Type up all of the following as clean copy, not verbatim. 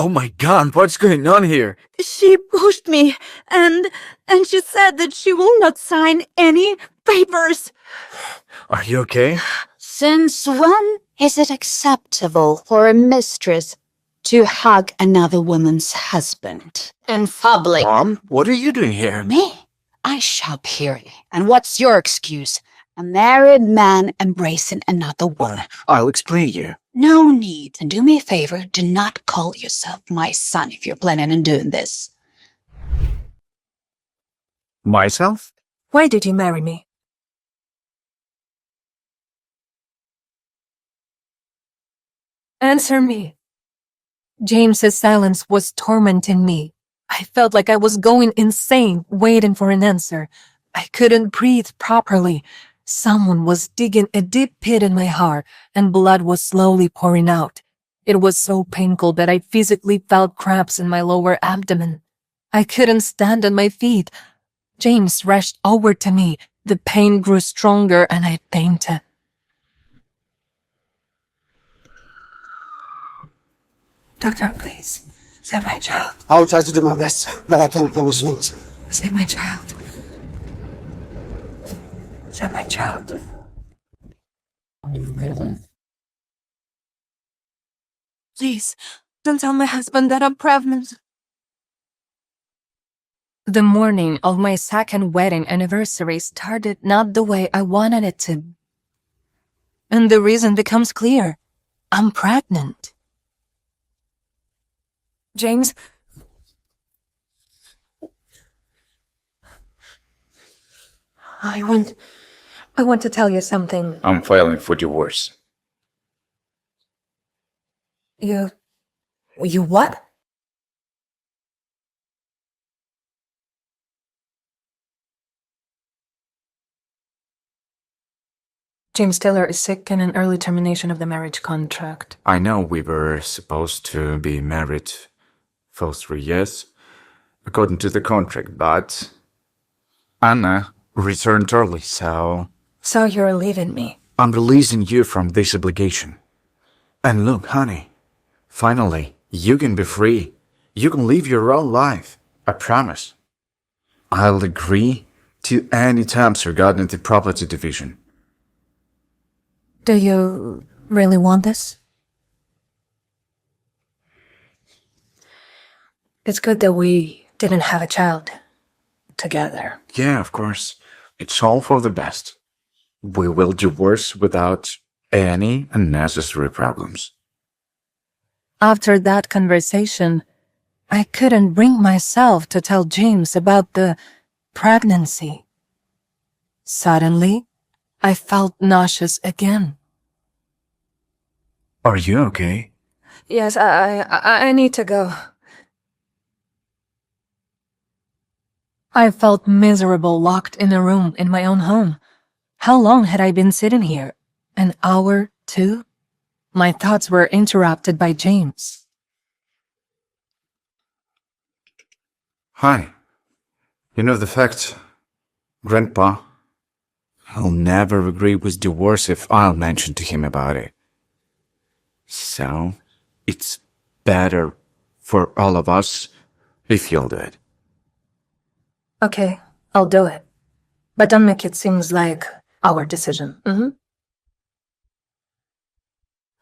Oh my god, what's going on here? She pushed me, and she said that she will not sign any papers. Are you okay? Since when is it acceptable for a mistress to hug another woman's husband in public? Mom, what are you doing here? Me? I shop here. And what's your excuse? A married man embracing another woman. I'll explain you. No need. And do me a favor, do not call yourself my son if you're planning on doing this. Myself? Why did you marry me? Answer me. James's silence was tormenting me. I felt like I was going insane, waiting for an answer. I couldn't breathe properly. Someone was digging a deep pit in my heart, and blood was slowly pouring out. It was so painful that I physically felt cramps in my lower abdomen. I couldn't stand on my feet. James rushed over to me. The pain grew stronger, and I fainted. Doctor, please, save my child. I'll try to do my best, but I can't promise once. Save my child. Save my child. Please, don't tell my husband that I'm pregnant. The morning of my second wedding anniversary started not the way I wanted it to. And the reason becomes clear. I'm pregnant. James? I want to tell you something. I'm filing for divorce. You what? James Taylor is sick and an early termination of the marriage contract. I know we were supposed to be married for 3 years, according to the contract, but Anna returned early, so So you're leaving me. I'm releasing you from this obligation. And look, honey, finally, you can be free. You can live your own life. I promise. I'll agree to any terms regarding the property division. Do you really want this? It's good that we didn't have a child together. Yeah, of course. It's all for the best. We will divorce without any unnecessary problems. After that conversation, I couldn't bring myself to tell James about the pregnancy. Suddenly, I felt nauseous again. Are you okay? Yes, I need to go. I felt miserable locked in a room in my own home. How long had I been sitting here? An hour, 2? My thoughts were interrupted by James. Hi. You know the fact, Grandpa, he'll never agree with divorce if I'll mention to him about it. So, it's better for all of us if you'll do it. Okay, I'll do it. But don't make it seem like our decision.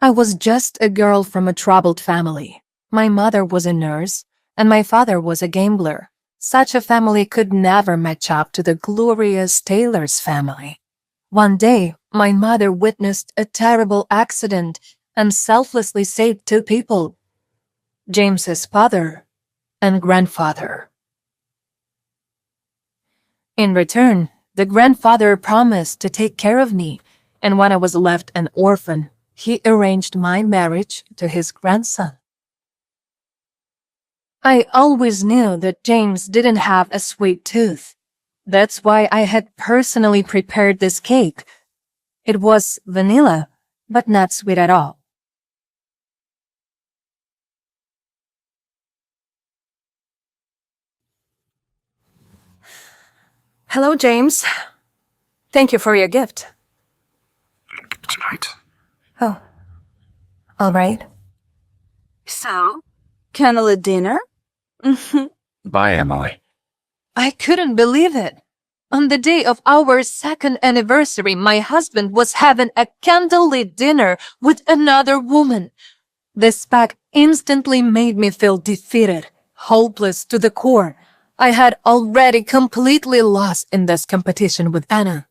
I was just a girl from a troubled family. My mother was a nurse, and my father was a gambler. Such a family could never match up to the glorious Taylor's family. One day, my mother witnessed a terrible accident and selflessly saved 2 people, James's father and grandfather. In return, the grandfather promised to take care of me, and when I was left an orphan, he arranged my marriage to his grandson. I always knew that James didn't have a sweet tooth. That's why I had personally prepared this cake. It was vanilla, but not sweet at all. Hello, James. Thank you for your gift. Tonight. Oh, all right. So, Candlelit dinner? Bye, Emily. I couldn't believe it. On the day of our second anniversary, my husband was having a candlelit dinner with another woman. This fact instantly made me feel defeated, hopeless to the core. I had already completely lost in this competition with Anna.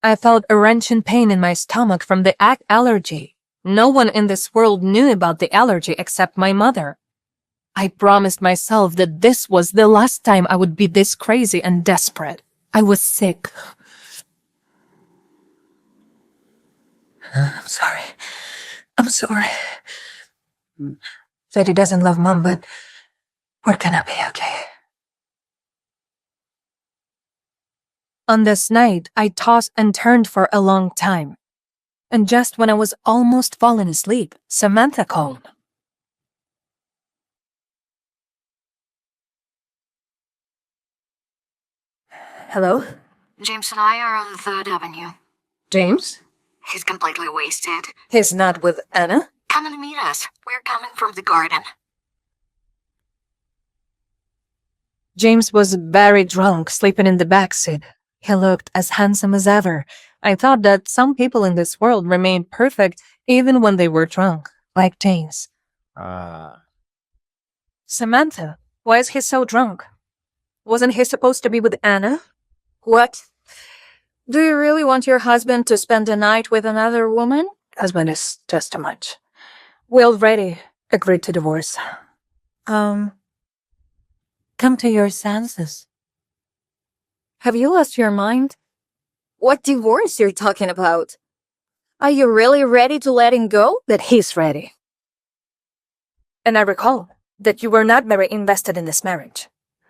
I felt a wrenching pain in my stomach from the egg allergy. No one in this world knew about the allergy except my mother. I promised myself that this was the last time I would be this crazy and desperate. I was sick. I'm sorry. I'm sorry. Said he doesn't love Mom, but we're gonna be okay. On this night, I tossed and turned for a long time. And just when I was almost falling asleep, Samantha called. Hello? James and I are on 3rd Avenue. James? He's completely wasted. He's not with Anna? Come and meet us. We're coming from the garden. James was very drunk, sleeping in the backseat. He looked as handsome as ever. I thought that some people in this world remained perfect even when they were drunk, like James. Samantha, why is he so drunk? Wasn't he supposed to be with Anna? What? Do you really want your husband to spend the night with another woman? Husband is just too much. We already agreed to divorce. Come to your senses. Have you lost your mind? What divorce you're talking about? Are you really ready to let him go? That he's ready. And I recall that you were not very invested in this marriage.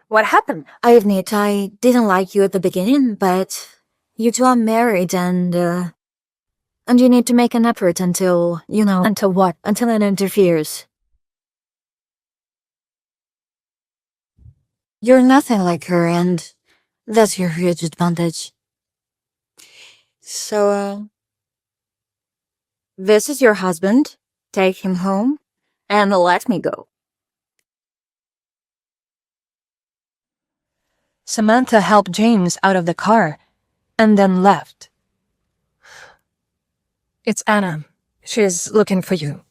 What happened? I admit I didn't like you at the beginning, but you two are married and you need to make an effort until, Until what? until it interferes. You're nothing like her, and that's your huge advantage. So, this is your husband. Take him home and let me go. Samantha helped James out of the car and then left. It's Anna. She's looking for you.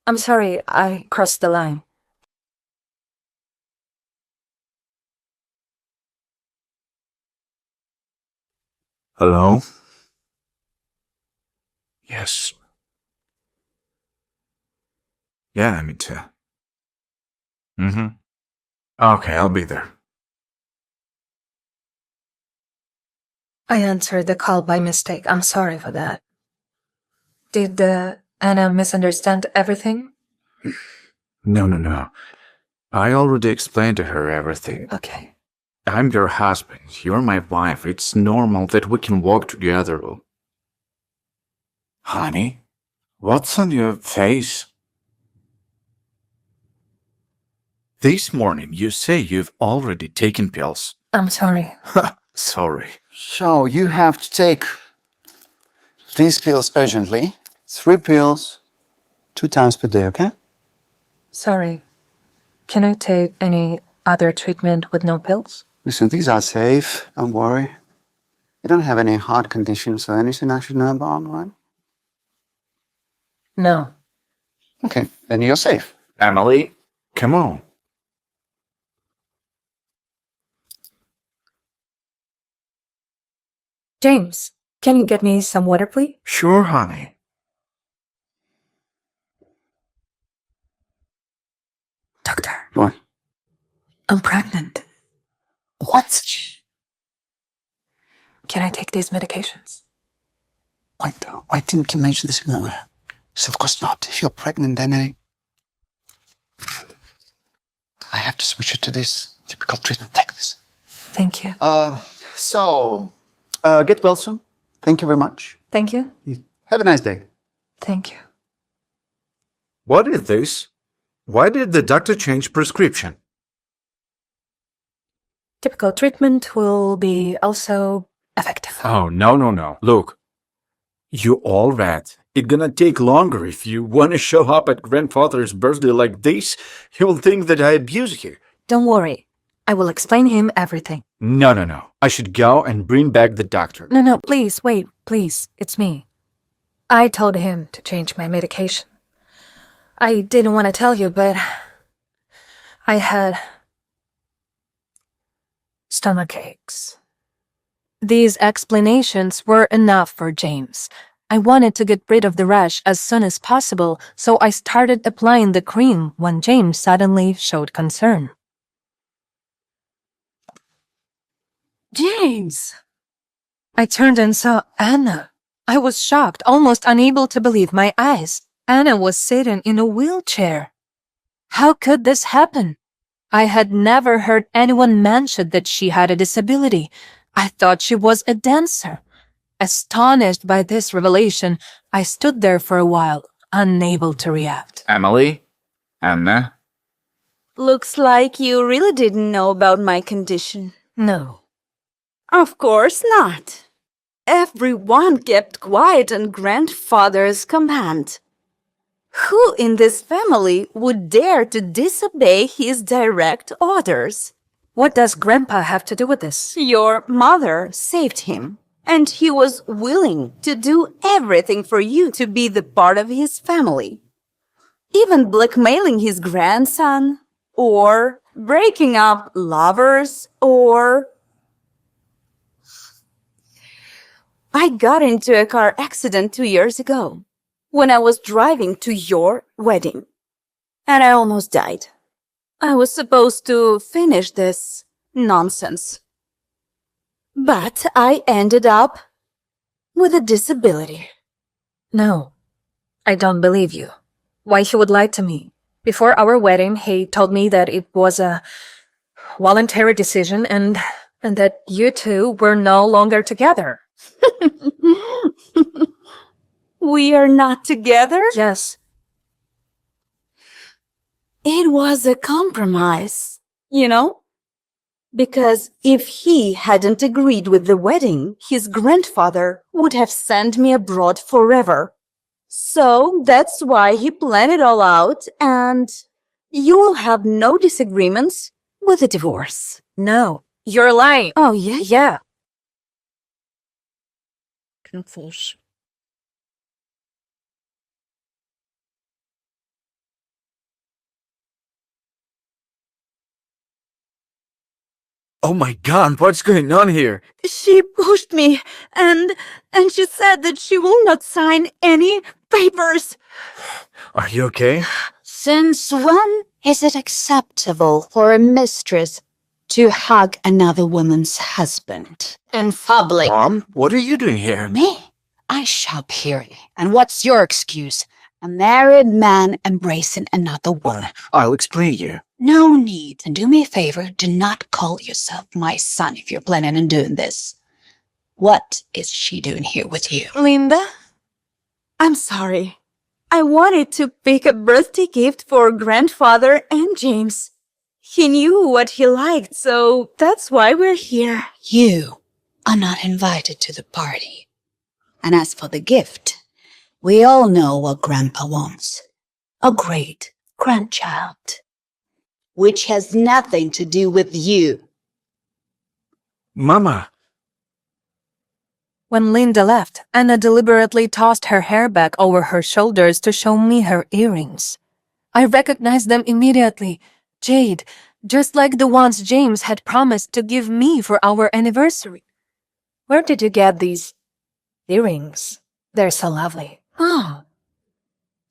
I'm sorry, I crossed the line. Hello? Yes. Yeah, me too. Okay, I'll be there. I answered the call by mistake. I'm sorry for that. Did Anna misunderstand everything? No. I already explained to her everything. Okay. I'm your husband. You're my wife. It's normal that we can walk together. Honey, what's on your face? This morning you say you've already taken pills. I'm sorry. Sorry. So you have to take these pills urgently. 3 pills, 2 times per day, okay? Sorry. Can I take any other treatment with no pills? Listen, these are safe. Don't worry. You don't have any heart conditions or anything I should know about, right? No. Okay, then you're safe. Emily, come on. James, can you get me some water, please? Sure, honey. Doctor, What? I'm pregnant. What? Can I take these medications? Why didn't you mention this earlier? So of course not. If you're pregnant, then I have to switch you to this typical treatment. Take this. Thank you. Get well soon. Thank you very much. Thank you. Have a nice day. Thank you. What is this? Why did the doctor change prescription? Typical treatment will be also effective. Oh, no. Look, you all read. It's gonna take longer. If you wanna show up at grandfather's birthday like this, he will think that I abuse you. Don't worry. I will explain him everything. No. I should go and bring back the doctor. No, please, wait, please. It's me. I told him to change my medication. I didn't want to tell you, but I had stomach aches. These explanations were enough for James. I wanted to get rid of the rash as soon as possible, so I started applying the cream when James suddenly showed concern. James! I turned and saw Anna. I was shocked, almost unable to believe my eyes. Anna was sitting in a wheelchair. How could this happen? I had never heard anyone mention that she had a disability. I thought she was a dancer. Astonished by this revelation, I stood there for a while, unable to react. Emily? Anna? Looks like you really didn't know about my condition. No. Of course not. Everyone kept quiet on grandfather's command. Who in this family would dare to disobey his direct orders? What does Grandpa have to do with this? Your mother saved him, and he was willing to do everything for you to be the part of his family. Even blackmailing his grandson, or breaking up lovers, or... I got into a car accident 2 years ago when I was driving to your wedding, and I almost died. I was supposed to finish this nonsense, but I ended up with a disability. No. I don't believe you. Why he would lie to me? Before our wedding, he told me that it was a voluntary decision and that you two were no longer together. We are not together? Yes. It was a compromise, you know? Because if he hadn't agreed with the wedding, his grandfather would have sent me abroad forever. So that's why he planned it all out, and you will have no disagreements with the divorce. No. You're lying. Oh, yeah? Yeah. Confusion. Oh my god, what's going on here? She pushed me, and she said that she will not sign any papers. Are you okay? Since when is it acceptable for a mistress to hug another woman's husband in public? Mom, what are you doing here? Me? I shop here. And what's your excuse? A married man embracing another woman. I'll explain you. No need. And do me a favor, do not call yourself my son if you're planning on doing this. What is she doing here with you? Linda? I'm sorry. I wanted to pick a birthday gift for grandfather and James. He knew what he liked, so that's why we're here. You are not invited to the party. And as for the gift, we all know what Grandpa wants. A great grandchild. Which has nothing to do with you. Mama. When Linda left, Anna deliberately tossed her hair back over her shoulders to show me her earrings. I recognized them immediately. Jade, just like the ones James had promised to give me for our anniversary. Where did you get these earrings? They're so lovely. Oh,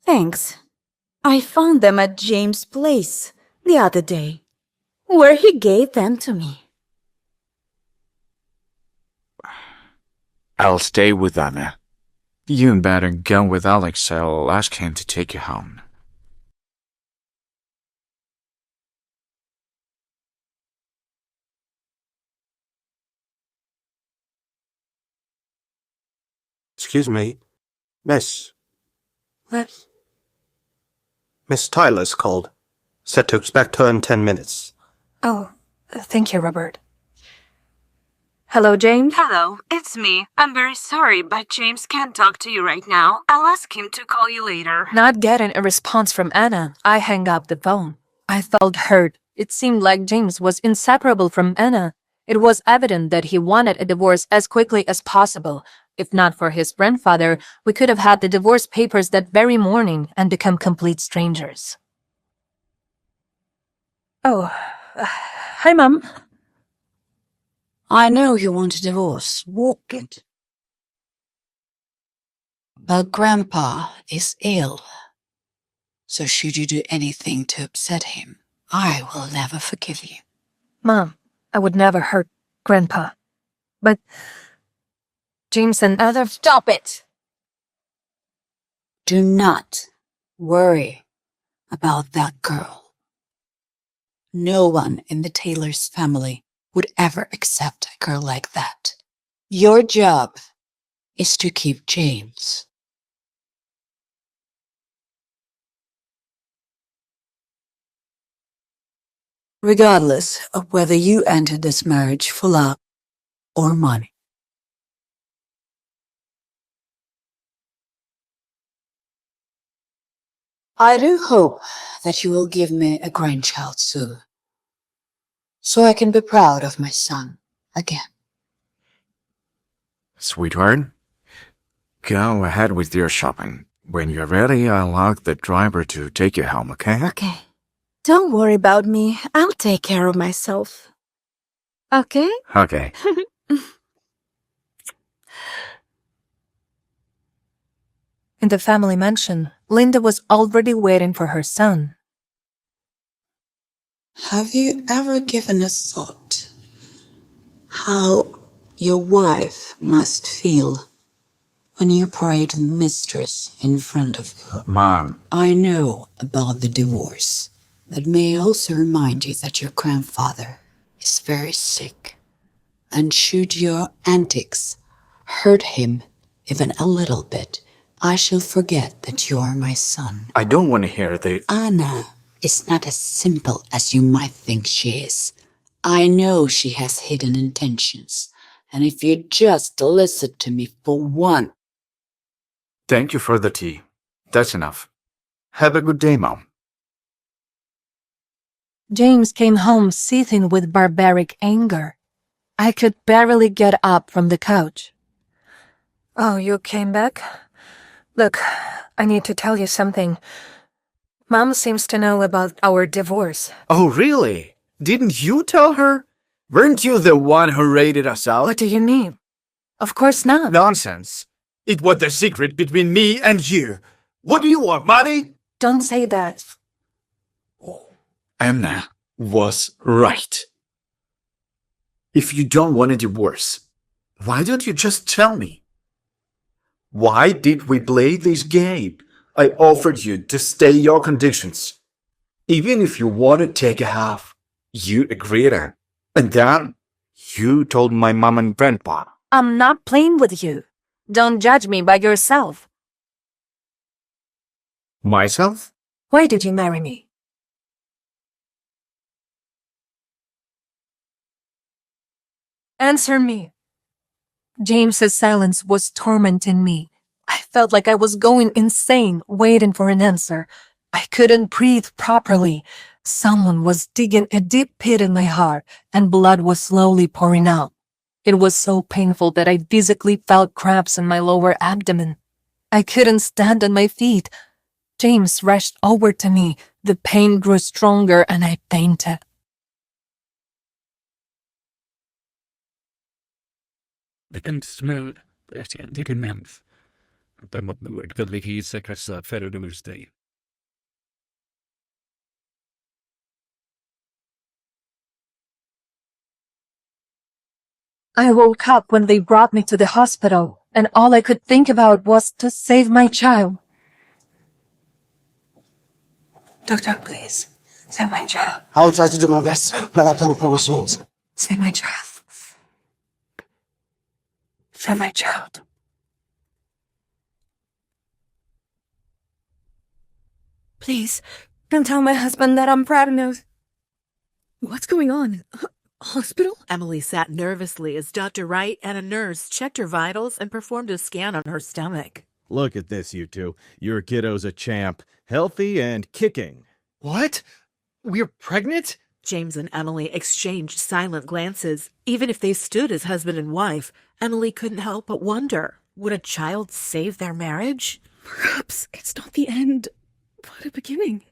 thanks. I found them at James' place the other day, where he gave them to me. I'll stay with Anna. You better go with Alex. I'll ask him to take you home. Excuse me. Miss. What? Miss Tyler's called. Said to expect her in 10 minutes. Oh, thank you, Robert. Hello, James? Hello, it's me. I'm very sorry, but James can't talk to you right now. I'll ask him to call you later. Not getting a response from Anna, I hang up the phone. I felt hurt. It seemed like James was inseparable from Anna. It was evident that he wanted a divorce as quickly as possible. If not for his grandfather, we could have had the divorce papers that very morning and become complete strangers. Oh, hi, Mom. I know you want a divorce. Walk it. But Grandpa is ill. So should you do anything to upset him, I will never forgive you. Mom, I would never hurt Grandpa. But James and other— Stop it! Do not worry about that girl. No one in the Taylor's family would ever accept a girl like that. Your job is to keep James. Regardless of whether you entered this marriage for love or money. I do hope that you will give me a grandchild soon, so I can be proud of my son again. Sweetheart, go ahead with your shopping. When you're ready, I'll ask the driver to take you home, okay? Okay. Don't worry about me. I'll take care of myself. Okay? Okay. In the family mansion, Linda was already waiting for her son. Have you ever given a thought how your wife must feel when you parade the mistress in front of her? Mom. I know about the divorce, but may I also remind you that your grandfather is very sick, and should your antics hurt him even a little bit, I shall forget that you are my son. I don't want to hear the— Anna is not as simple as you might think she is. I know she has hidden intentions, and if you just listen to me for one— Thank you for the tea. That's enough. Have a good day, Mom. James came home seething with barbaric anger. I could barely get up from the couch. Oh, you came back? Look, I need to tell you something. Mom seems to know about our divorce. Oh, really? Didn't you tell her? Weren't you the one who raided us out? What do you mean? Of course not. Nonsense. It was the secret between me and you. What do you want, money? Don't say that. Anna was right. If you don't want a divorce, why don't you just tell me? Why did we play this game? I offered you to stay your conditions. Even if you want to take a half, you agreed on. And then you told my mom and grandpa. I'm not playing with you. Don't judge me by yourself. Myself? Why did you marry me? Answer me. James's silence was tormenting me. I felt like I was going insane, waiting for an answer. I couldn't breathe properly. Someone was digging a deep pit in my heart, and blood was slowly pouring out. It was so painful that I physically felt cramps in my lower abdomen. I couldn't stand on my feet. James rushed over to me. The pain grew stronger and I fainted. Bekend smooth, dikke mens. Det måtte virkelig ligge i sekretær for universitet. I woke up when they brought me to the hospital, and all I could think about was to save my child. Doctor, please, save my child. I'll try to do my best, but I can't promise you. Save my child. Save my child. Please, don't tell my husband that I'm pregnant. What's going on? Hospital? Emily sat nervously as Dr. Wright and a nurse checked her vitals and performed a scan on her stomach. Look at this, you two. Your kiddo's a champ. Healthy and kicking. What? We're pregnant? James and Emily exchanged silent glances. Even if they stood as husband and wife, Emily couldn't help but wonder, would a child save their marriage? Perhaps it's not the end, but a beginning.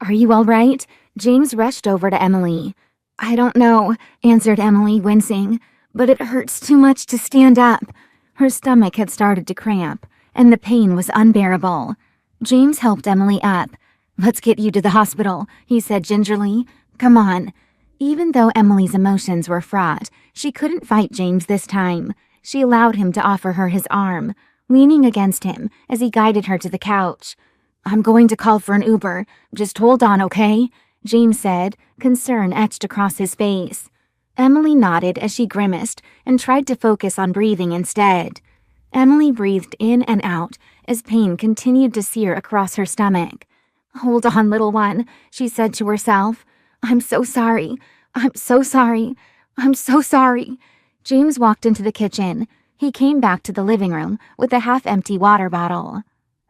Are you all right? James rushed over to Emily. I don't know, answered Emily, wincing, but it hurts too much to stand up. Her stomach had started to cramp, and the pain was unbearable. James helped Emily up. Let's get you to the hospital, he said gingerly. Come on. Even though Emily's emotions were fraught, she couldn't fight James this time. She allowed him to offer her his arm, leaning against him as he guided her to the couch. I'm going to call for an Uber. Just hold on, okay? James said, concern etched across his face. Emily nodded as she grimaced and tried to focus on breathing instead. Emily breathed in and out as pain continued to sear across her stomach. Hold on, little one, she said to herself. I'm so sorry. I'm so sorry. I'm so sorry. James walked into the kitchen. He came back to the living room with a half-empty water bottle.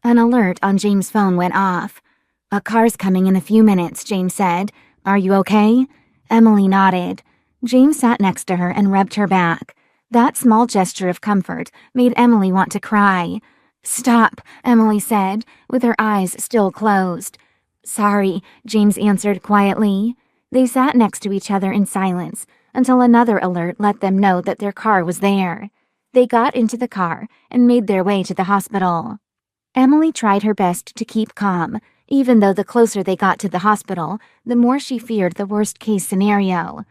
An alert on James' phone went off. A car's coming in a few minutes, James said. Are you okay? Emily nodded. James sat next to her and rubbed her back. That small gesture of comfort made Emily want to cry. Stop, Emily said, with her eyes still closed. Sorry, James answered quietly. They sat next to each other in silence until another alert let them know that their car was there. They got into the car and made their way to the hospital. Emily tried her best to keep calm, even though the closer they got to the hospital, the more she feared the worst-case scenario.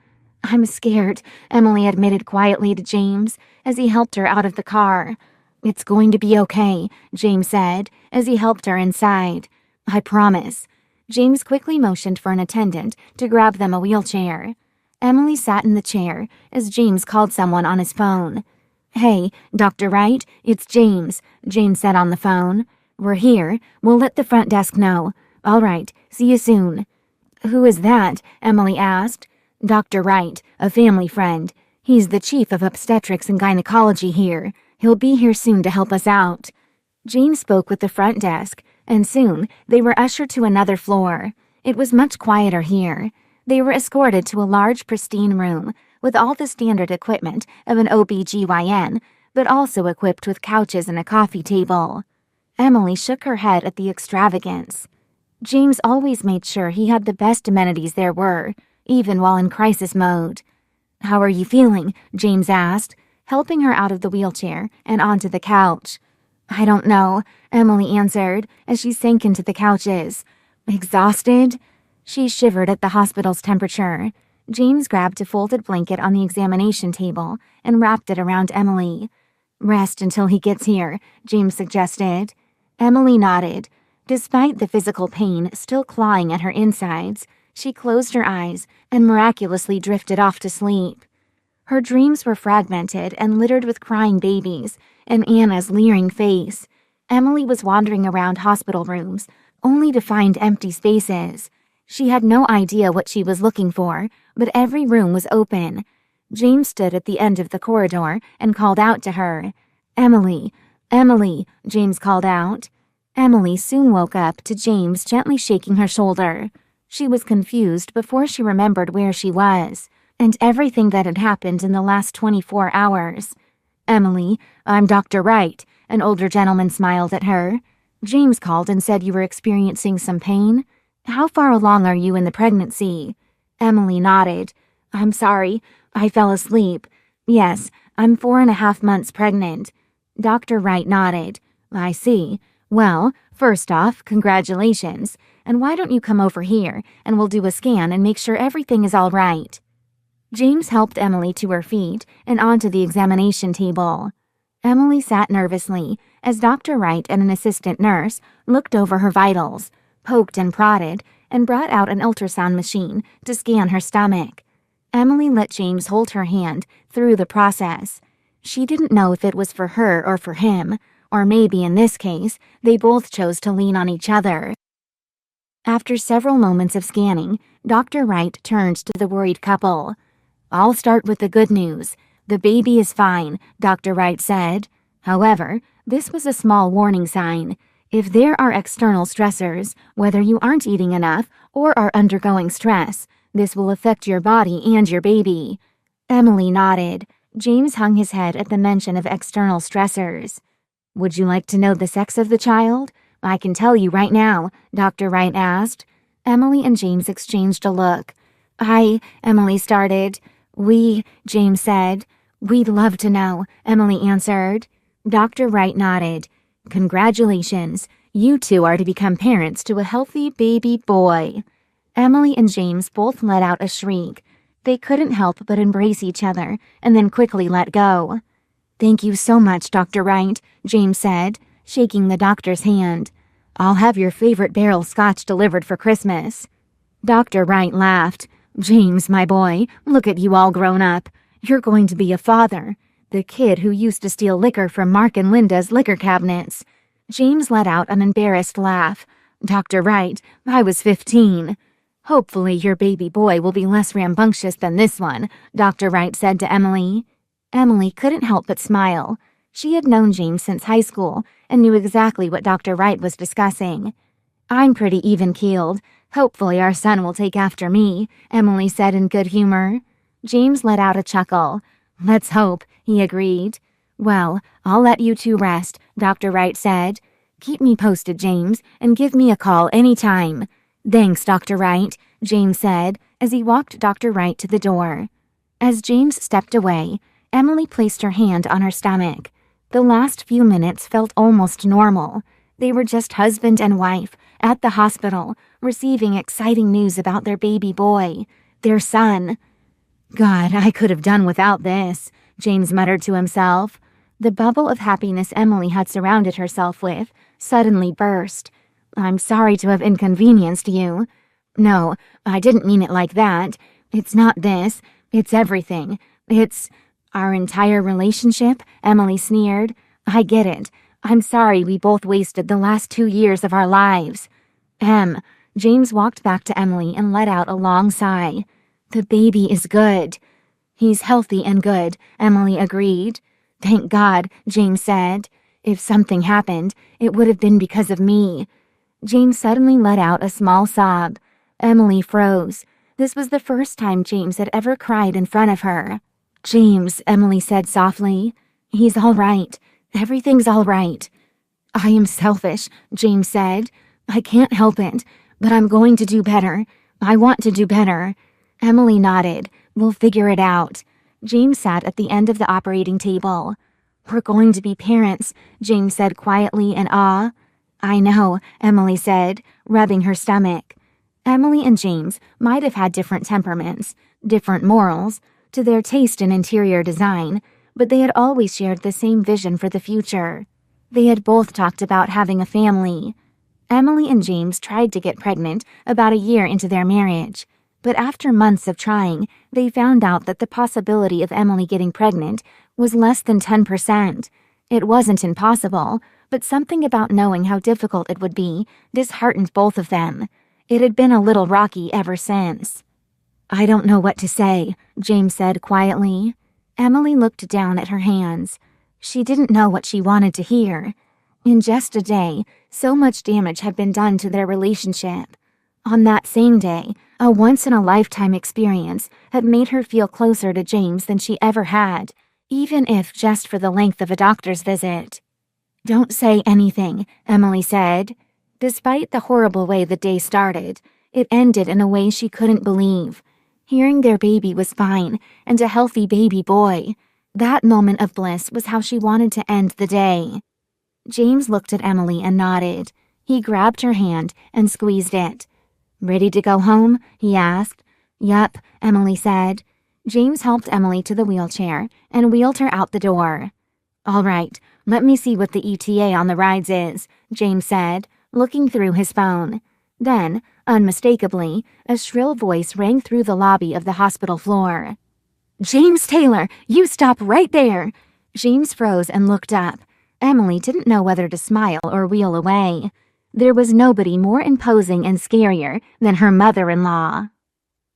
I'm scared, Emily admitted quietly to James as he helped her out of the car. It's going to be okay, James said as he helped her inside. I promise. James quickly motioned for an attendant to grab them a wheelchair. Emily sat in the chair as James called someone on his phone. Hey, Dr. Wright, it's James, James said on the phone. We're here. We'll let the front desk know. All right, see you soon. Who is that? Emily asked. Dr. Wright, a family friend. He's the chief of obstetrics and gynecology here. He'll be here soon to help us out. James spoke with the front desk, and soon they were ushered to another floor. It was much quieter here. They were escorted to a large, pristine room with all the standard equipment of an OB/GYN, but also equipped with couches and a coffee table. Emily shook her head at the extravagance. James always made sure he had the best amenities there were, even while in crisis mode. How are you feeling? James asked, helping her out of the wheelchair and onto the couch. I don't know, Emily answered as she sank into the couches. Exhausted? She shivered at the hospital's temperature. James grabbed a folded blanket on the examination table and wrapped it around Emily. Rest until he gets here, James suggested. Emily nodded. Despite the physical pain still clawing at her insides, she closed her eyes and miraculously drifted off to sleep. Her dreams were fragmented and littered with crying babies and Anna's leering face. Emily was wandering around hospital rooms, only to find empty spaces. She had no idea what she was looking for, but every room was open. James stood at the end of the corridor and called out to her. Emily, Emily, James called out. Emily soon woke up to James gently shaking her shoulder. She was confused before she remembered where she was, and everything that had happened in the last 24 hours. Emily, I'm Dr. Wright, an older gentleman smiled at her. James called and said you were experiencing some pain. How far along are you in the pregnancy? Emily nodded. I'm sorry, I fell asleep. Yes, I'm 4.5 months pregnant. Dr. Wright nodded. I see. Well, first off, congratulations. And why don't you come over here and we'll do a scan and make sure everything is all right. James helped Emily to her feet and onto the examination table. Emily sat nervously as Dr. Wright and an assistant nurse looked over her vitals, poked and prodded, and brought out an ultrasound machine to scan her stomach. Emily let James hold her hand through the process. She didn't know if it was for her or for him, or maybe in this case, they both chose to lean on each other. After several moments of scanning, Dr. Wright turned to the worried couple. I'll start with the good news. The baby is fine, Dr. Wright said. However, this was a small warning sign. If there are external stressors, whether you aren't eating enough or are undergoing stress, this will affect your body and your baby. Emily nodded. James hung his head at the mention of external stressors. Would you like to know the sex of the child? I can tell you right now, Dr. Wright asked. Emily and James exchanged a look. Emily started. James said. We'd love to know, Emily answered. Dr. Wright nodded. Congratulations. You two are to become parents to a healthy baby boy. Emily and James both let out a shriek. They couldn't help but embrace each other and then quickly let go. Thank you so much, Dr. Wright, James said, shaking the doctor's hand. I'll have your favorite barrel scotch delivered for Christmas. Dr. Wright laughed. James, my boy, look at you all grown up. You're going to be a father. The kid who used to steal liquor from Mark and Linda's liquor cabinets. James let out an embarrassed laugh. Dr. Wright, I was 15. Hopefully your baby boy will be less rambunctious than this one, Dr. Wright said to Emily. Emily couldn't help but smile. She had known James since high school and knew exactly what Dr. Wright was discussing. I'm pretty even-keeled. Hopefully our son will take after me, Emily said in good humor. James let out a chuckle. Let's hope, he agreed. Well, I'll let you two rest, Dr. Wright said. Keep me posted, James, and give me a call anytime. Thanks, Dr. Wright, James said as he walked Dr. Wright to the door. As James stepped away, Emily placed her hand on her stomach. The last few minutes felt almost normal. They were just husband and wife at the hospital, receiving exciting news about their baby boy, their son. God, I could have done without this, James muttered to himself. The bubble of happiness Emily had surrounded herself with suddenly burst. I'm sorry to have inconvenienced you. No, I didn't mean it like that. It's not this. It's everything. It's our entire relationship, Emily sneered. I get it. I'm sorry we both wasted the last 2 years of our lives. James walked back to Emily and let out a long sigh. The baby is good. He's healthy and good, Emily agreed. Thank God, James said. If something happened, it would have been because of me. James suddenly let out a small sob. Emily froze. This was the first time James had ever cried in front of her. James, Emily said softly. He's all right. Everything's all right. I am selfish, James said. I can't help it, but I'm going to do better. I want to do better. Emily nodded. We'll figure it out. James sat at the end of the operating table. We're going to be parents, James said quietly in awe. I know, Emily said, rubbing her stomach. Emily and James might have had different temperaments, different morals, to their taste in interior design, but they had always shared the same vision for the future. They had both talked about having a family. Emily and James tried to get pregnant about a year into their marriage, but after months of trying, they found out that the possibility of Emily getting pregnant was less than 10%. It wasn't impossible, but something about knowing how difficult it would be disheartened both of them. It had been a little rocky ever since. I don't know what to say, James said quietly. Emily looked down at her hands. She didn't know what she wanted to hear. In just a day, so much damage had been done to their relationship. On that same day, a once-in-a-lifetime experience had made her feel closer to James than she ever had, even if just for the length of a doctor's visit. Don't say anything, Emily said. Despite the horrible way the day started, it ended in a way she couldn't believe. Hearing their baby was fine and a healthy baby boy. That moment of bliss was how she wanted to end the day. James looked at Emily and nodded. He grabbed her hand and squeezed it. Ready to go home? He asked. Yup, Emily said. James helped Emily to the wheelchair and wheeled her out the door. All right, let me see what the ETA on the rides is, James said, looking through his phone. Then, unmistakably, a shrill voice rang through the lobby of the hospital floor. James Taylor, you stop right there! James froze and looked up. Emily didn't know whether to smile or wheel away. There was nobody more imposing and scarier than her mother-in-law.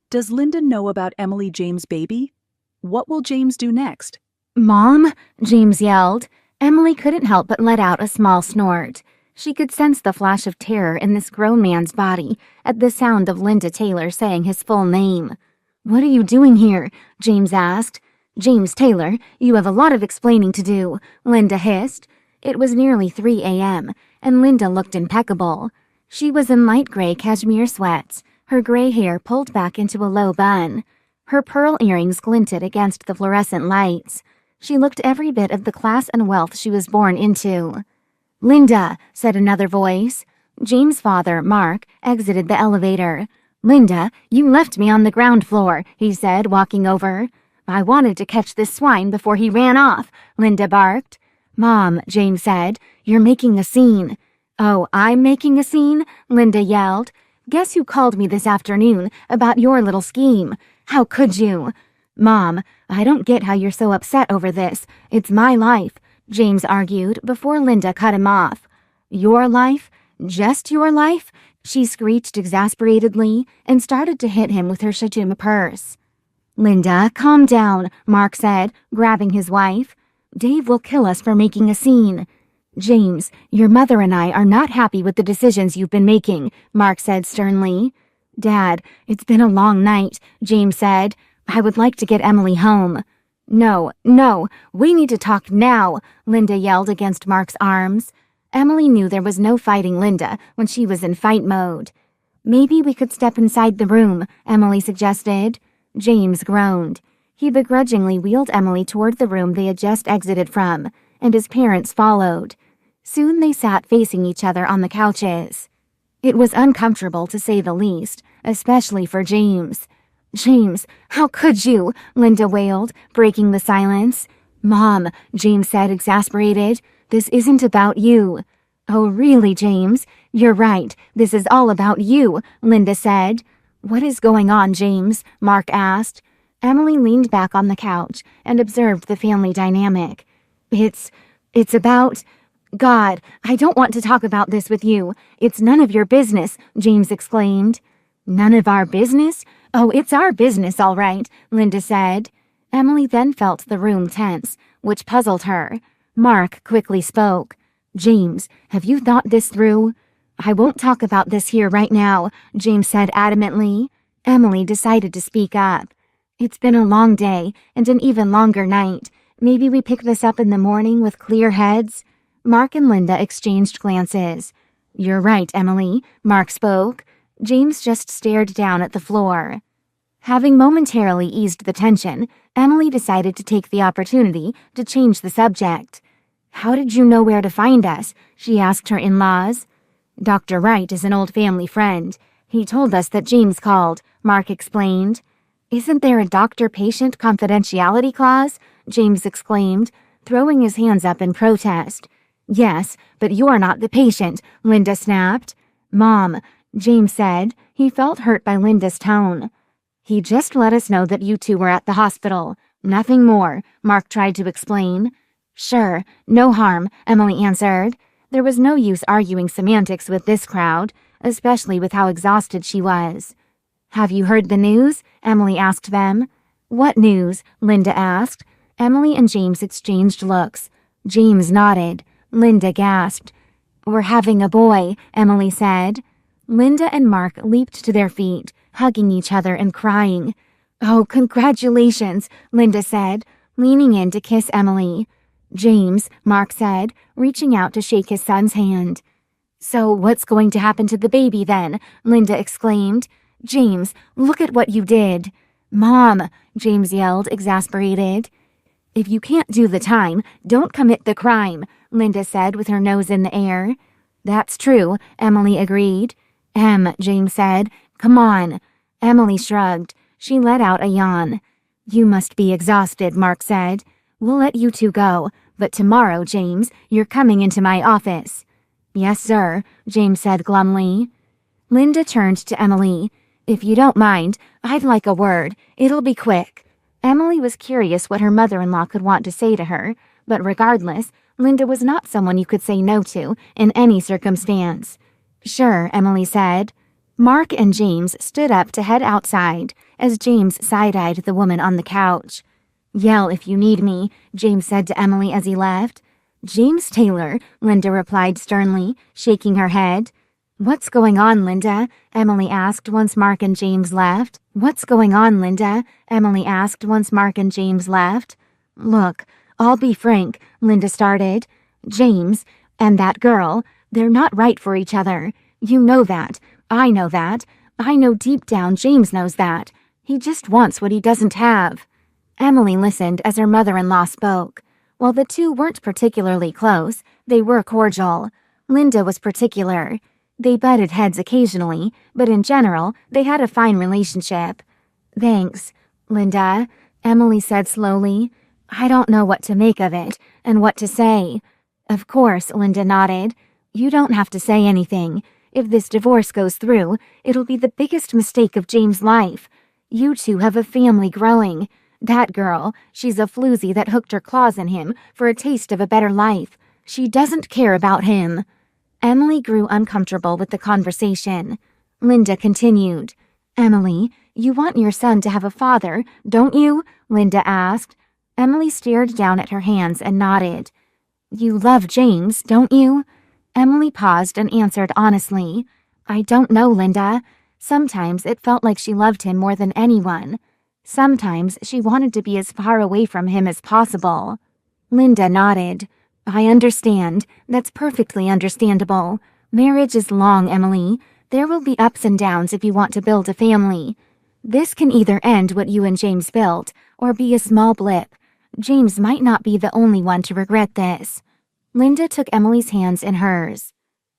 Does Linda know about Emily James' baby? What will James do next? Mom, James yelled. Emily couldn't help but let out a small snort. She could sense the flash of terror in this grown man's body at the sound of Linda Taylor saying his full name. What are you doing here? James asked. James Taylor, you have a lot of explaining to do, Linda hissed. It was nearly 3 a.m., and Linda looked impeccable. She was in light gray cashmere sweats, her gray hair pulled back into a low bun. Her pearl earrings glinted against the fluorescent lights. She looked every bit of the class and wealth she was born into. Linda, said another voice. James' father, Mark, exited the elevator. Linda, you left me on the ground floor, he said, walking over. I wanted to catch this swine before he ran off, Linda barked. Mom, James said, you're making a scene. Oh, I'm making a scene? Linda yelled. Guess who called me this afternoon about your little scheme? How could you? Mom, I don't get how you're so upset over this. It's my life, James argued before Linda cut him off. Your life? Just your life? She screeched exasperatedly and started to hit him with her Shajuma purse. Linda, calm down, Mark said, grabbing his wife. Dave will kill us for making a scene. James, your mother and I are not happy with the decisions you've been making, Mark said sternly. Dad, it's been a long night, James said. I would like to get Emily home. No, we need to talk now, Linda yelled against Mark's arms. Emily knew there was no fighting Linda when she was in fight mode. Maybe we could step inside the room, Emily suggested. James groaned. He begrudgingly wheeled Emily toward the room they had just exited from, and his parents followed. Soon they sat facing each other on the couches. It was uncomfortable to say the least, especially for James. James, how could you? Linda wailed, breaking the silence. Mom, James said, exasperated. This isn't about you. Oh, really, James? You're right. This is all about you, Linda said. What is going on, James? Mark asked. Emily leaned back on the couch and observed the family dynamic. It's about... God, I don't want to talk about this with you. It's none of your business, James exclaimed. None of our business? Oh, it's our business, all right, Linda said. Emily then felt the room tense, which puzzled her. Mark quickly spoke. James, have you thought this through? I won't talk about this here right now, James said adamantly. Emily decided to speak up. It's been a long day and an even longer night. Maybe we pick this up in the morning with clear heads? Mark and Linda exchanged glances. You're right, Emily, Mark spoke. James just stared down at the floor. Having momentarily eased the tension, Emily decided to take the opportunity to change the subject. How did you know where to find us? She asked her in-laws. Dr. Wright is an old family friend. He told us that James called, Mark explained. Isn't there a doctor-patient confidentiality clause? James exclaimed, throwing his hands up in protest. Yes, but you're not the patient, Linda snapped. Mom, James said. He felt hurt by Linda's tone. He just let us know that you two were at the hospital. Nothing more, Mark tried to explain. Sure, no harm, Emily answered. There was no use arguing semantics with this crowd, especially with how exhausted she was. Have you heard the news? Emily asked them. What news? Linda asked. Emily and James exchanged looks. James nodded. Linda gasped. We're having a boy, Emily said. Linda and Mark leaped to their feet, hugging each other and crying. Oh, congratulations, Linda said, leaning in to kiss Emily. James, Mark said, reaching out to shake his son's hand. So what's going to happen to the baby then? Linda exclaimed. James, look at what you did. Mom, James yelled, exasperated. If you can't do the time, don't commit the crime, Linda said with her nose in the air. That's true, Emily agreed. James said, come on. Emily shrugged. She let out a yawn. You must be exhausted, Mark said. We'll let you two go, but tomorrow, James, you're coming into my office. Yes, sir, James said glumly. Linda turned to Emily. If you don't mind, I'd like a word. It'll be quick. Emily was curious what her mother-in-law could want to say to her, but regardless, Linda was not someone you could say no to in any circumstance. Sure, Emily said. Mark and James stood up to head outside as James side-eyed the woman on the couch. Yell if you need me, James said to Emily as he left. James Taylor, Linda replied sternly, shaking her head. What's going on, Linda? Emily asked once Mark and James left. What's going on, Linda? Emily asked once Mark and James left. Look, I'll be frank, Linda started. James and that girl, they're not right for each other. You know that. I know that. I know deep down James knows that. He just wants what he doesn't have. Emily listened as her mother-in-law spoke. While the two weren't particularly close, they were cordial. Linda was particular. They butted heads occasionally, but in general, they had a fine relationship. Thanks, Linda, Emily said slowly. I don't know what to make of it, and what to say. Of course, Linda nodded. You don't have to say anything. If this divorce goes through, it'll be the biggest mistake of James' life. You two have a family growing. That girl, she's a floozy that hooked her claws in him for a taste of a better life. She doesn't care about him. Emily grew uncomfortable with the conversation. Linda continued. Emily, you want your son to have a father, don't you? Linda asked. Emily stared down at her hands and nodded. You love James, don't you? Emily paused and answered honestly. I don't know, Linda. Sometimes it felt like she loved him more than anyone. Sometimes she wanted to be as far away from him as possible. Linda nodded. I understand. That's perfectly understandable. Marriage is long, Emily. There will be ups and downs if you want to build a family. This can either end what you and James built, or be a small blip. James might not be the only one to regret this. Linda took Emily's hands in hers.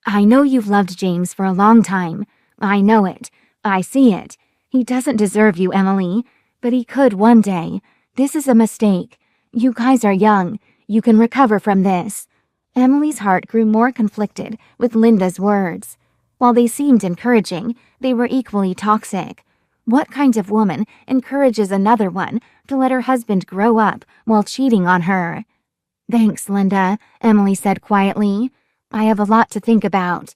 I know you've loved James for a long time. I know it. I see it. He doesn't deserve you, Emily. But he could one day. This is a mistake. You guys are young. You can recover from this. Emily's heart grew more conflicted with Linda's words. While they seemed encouraging, they were equally toxic. What kind of woman encourages another one to let her husband grow up while cheating on her? Thanks, Linda, Emily said quietly. I have a lot to think about.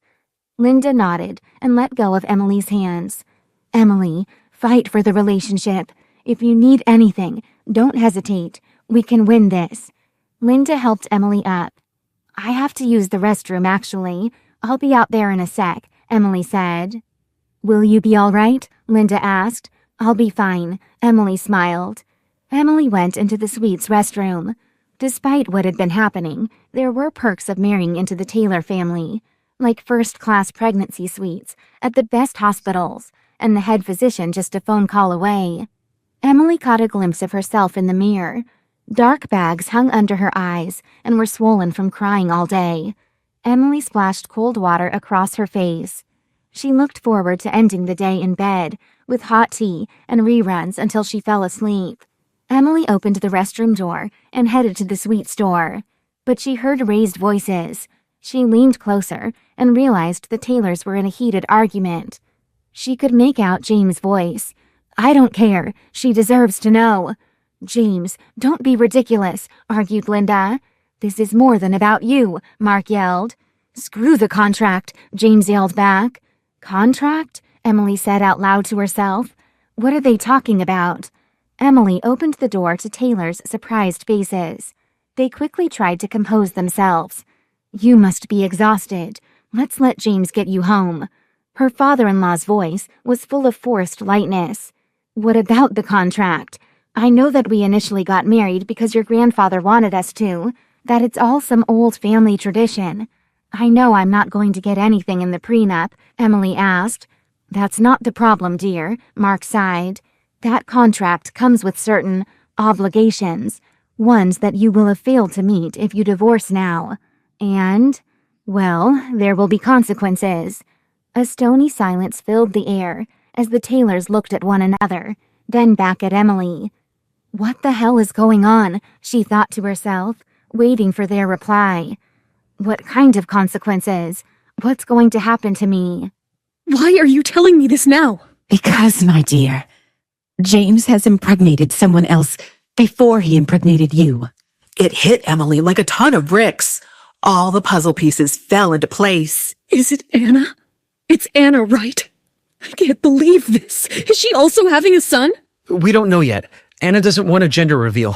Linda nodded and let go of Emily's hands. Emily, fight for the relationship. If you need anything, don't hesitate. We can win this. Linda helped Emily up. I have to use the restroom, actually. I'll be out there in a sec, Emily said. Will you be all right? Linda asked. I'll be fine, Emily smiled. Emily went into the suite's restroom. Despite what had been happening, there were perks of marrying into the Taylor family, like first-class pregnancy suites at the best hospitals, and the head physician just a phone call away. Emily caught a glimpse of herself in the mirror. Dark bags hung under her eyes and were swollen from crying all day. Emily splashed cold water across her face. She looked forward to ending the day in bed, with hot tea and reruns until she fell asleep. Emily opened the restroom door and headed to the suite's door. But she heard raised voices. She leaned closer and realized the Taylors were in a heated argument. She could make out James' voice. I don't care. She deserves to know. James, don't be ridiculous, argued Linda. This is more than about you, Mark yelled. Screw the contract, James yelled back. Contract? Emily said out loud to herself. What are they talking about? Emily opened the door to Taylor's surprised faces. They quickly tried to compose themselves. You must be exhausted. Let's let James get you home. Her father-in-law's voice was full of forced lightness. What about the contract? I know that we initially got married because your grandfather wanted us to, that it's all some old family tradition. I know I'm not going to get anything in the prenup, Emily asked. That's not the problem, dear, Mark sighed. That contract comes with certain obligations, ones that you will have failed to meet if you divorce now. And, well, there will be consequences. A stony silence filled the air as the Taylors looked at one another, then back at Emily. What the hell is going on? She thought to herself, waiting for their reply. What kind of consequences? What's going to happen to me? Why are you telling me this now? Because, my dear, James has impregnated someone else before he impregnated you. It hit Emily like a ton of bricks. All the puzzle pieces fell into place. Is it Anna? It's Anna, right? I can't believe this. Is she also having a son? We don't know yet. Anna doesn't want a gender reveal.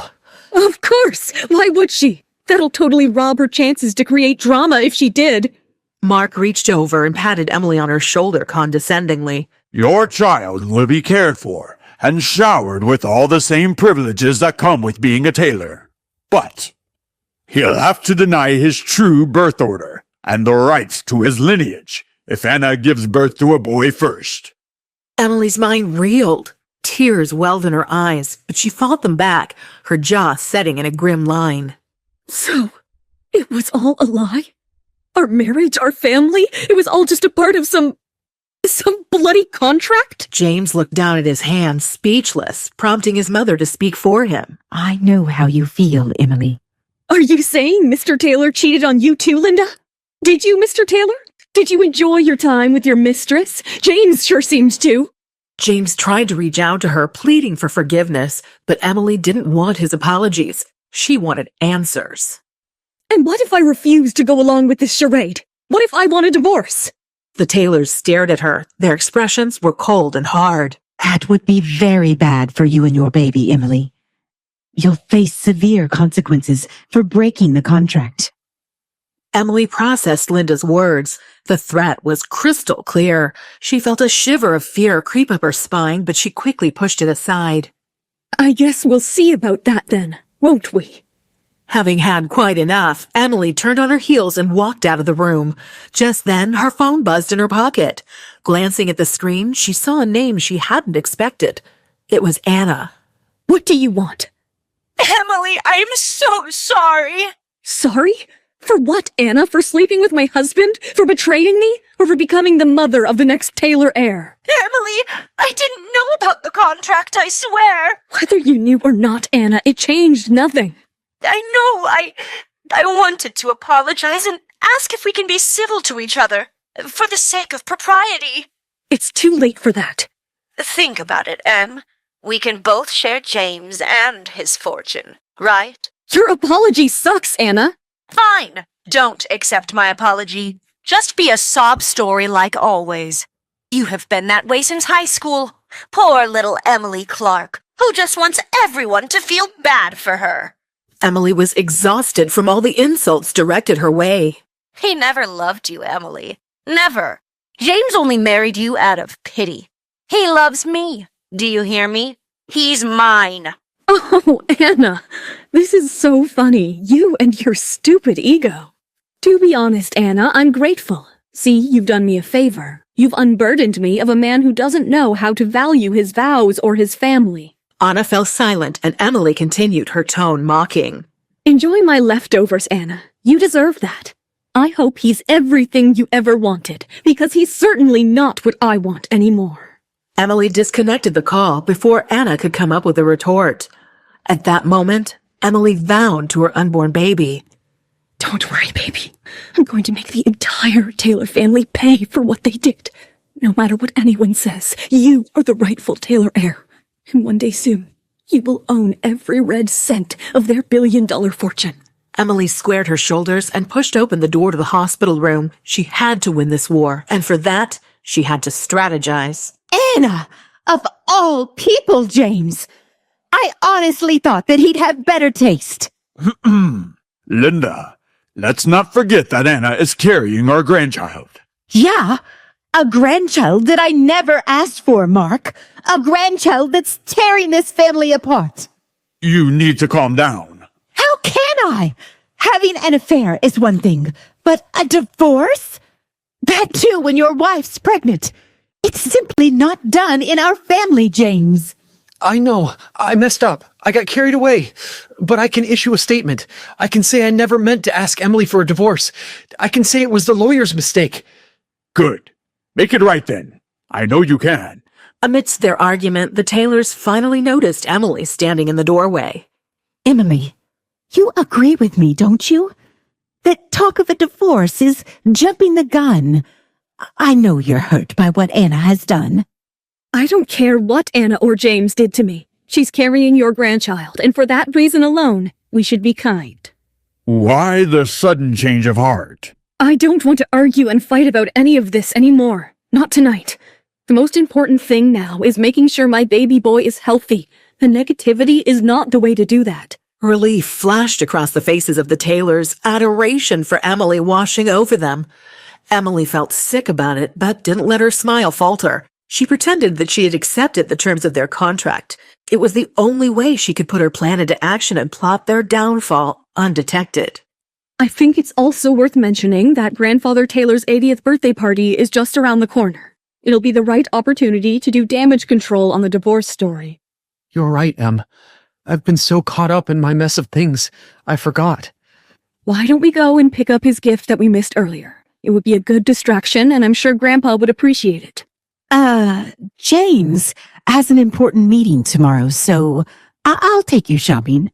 Of course! Why would she? That'll totally rob her chances to create drama if she did. Mark reached over and patted Emily on her shoulder condescendingly. Your child will be cared for and showered with all the same privileges that come with being a tailor. But he'll have to deny his true birth order and the rights to his lineage if Anna gives birth to a boy first. Emily's mind reeled. Tears welled in her eyes, but she fought them back, her jaw setting in a grim line. So, it was all a lie? Our marriage, our family, it was all just a part of some bloody contract? James looked down at his hands, speechless, prompting his mother to speak for him. I know how you feel, Emily. Are you saying Mr. Taylor cheated on you too, Linda? Did you, Mr. Taylor? Did you enjoy your time with your mistress? James sure seems to. James tried to reach out to her, pleading for forgiveness, but Emily didn't want his apologies. She wanted answers. And what if I refused to go along with this charade? What if I want a divorce? The Taylors stared at her. Their expressions were cold and hard. That would be very bad for you and your baby, Emily. You'll face severe consequences for breaking the contract. Emily processed Linda's words. The threat was crystal clear. She felt a shiver of fear creep up her spine, but she quickly pushed it aside. I guess we'll see about that then, won't we? Having had quite enough, Emily turned on her heels and walked out of the room. Just then, her phone buzzed in her pocket. Glancing at the screen, she saw a name she hadn't expected. It was Anna. What do you want? Emily, I'm so sorry. Sorry? For what, Anna? For sleeping with my husband? For betraying me? Or for becoming the mother of the next Taylor heir? Emily, I didn't know about the contract, I swear. Whether you knew or not, Anna, it changed nothing. I know, I wanted to apologize and ask if we can be civil to each other, for the sake of propriety. It's too late for that. Think about it, Em. We can both share James and his fortune, right? Your apology sucks, Anna. Fine. Don't accept my apology. Just be a sob story like always. You have been that way since high school. Poor little Emily Clark, who just wants everyone to feel bad for her. Emily was exhausted from all the insults directed her way. He never loved you, Emily. Never. James only married you out of pity. He loves me. Do you hear me? He's mine. Oh, Anna, this is so funny. You and your stupid ego. To be honest, Anna, I'm grateful. See, you've done me a favor. You've unburdened me of a man who doesn't know how to value his vows or his family. Anna fell silent, and Emily continued, her tone mocking. Enjoy my leftovers, Anna. You deserve that. I hope he's everything you ever wanted, because he's certainly not what I want anymore. Emily disconnected the call before Anna could come up with a retort. At that moment, Emily vowed to her unborn baby. Don't worry, baby. I'm going to make the entire Taylor family pay for what they did. No matter what anyone says, you are the rightful Taylor heir. And one day soon, you will own every red cent of their billion-dollar fortune. Emily squared her shoulders and pushed open the door to the hospital room. She had to win this war, and for that, she had to strategize. Anna! Of all people, James! I honestly thought that he'd have better taste. Linda, let's not forget that Anna is carrying our grandchild. Yeah, a grandchild that I never asked for, Mark. A grandchild that's tearing this family apart. You need to calm down. How can I? Having an affair is one thing, but a divorce? That too when your wife's pregnant. It's simply not done in our family, James. I know. I messed up. I got carried away. But I can issue a statement. I can say I never meant to ask Emily for a divorce. I can say it was the lawyer's mistake. Good. Make it right then. I know you can. Amidst their argument, the Taylors finally noticed Emily standing in the doorway. Emily, you agree with me, don't you? That talk of a divorce is jumping the gun. I know you're hurt by what Anna has done. I don't care what Anna or James did to me. She's carrying your grandchild, and for that reason alone, we should be kind. Why the sudden change of heart? I don't want to argue and fight about any of this anymore. Not tonight. The most important thing now is making sure my baby boy is healthy. The negativity is not the way to do that. Relief flashed across the faces of the Taylors, adoration for Emily washing over them. Emily felt sick about it, but didn't let her smile falter. She pretended that she had accepted the terms of their contract. It was the only way she could put her plan into action and plot their downfall undetected. I think it's also worth mentioning that Grandfather Taylor's 80th birthday party is just around the corner. It'll be the right opportunity to do damage control on the divorce story. You're right, Em. I've been so caught up in my mess of things, I forgot. Why don't we go and pick up his gift that we missed earlier? It would be a good distraction, and I'm sure Grandpa would appreciate it. James has an important meeting tomorrow, so I'll take you shopping.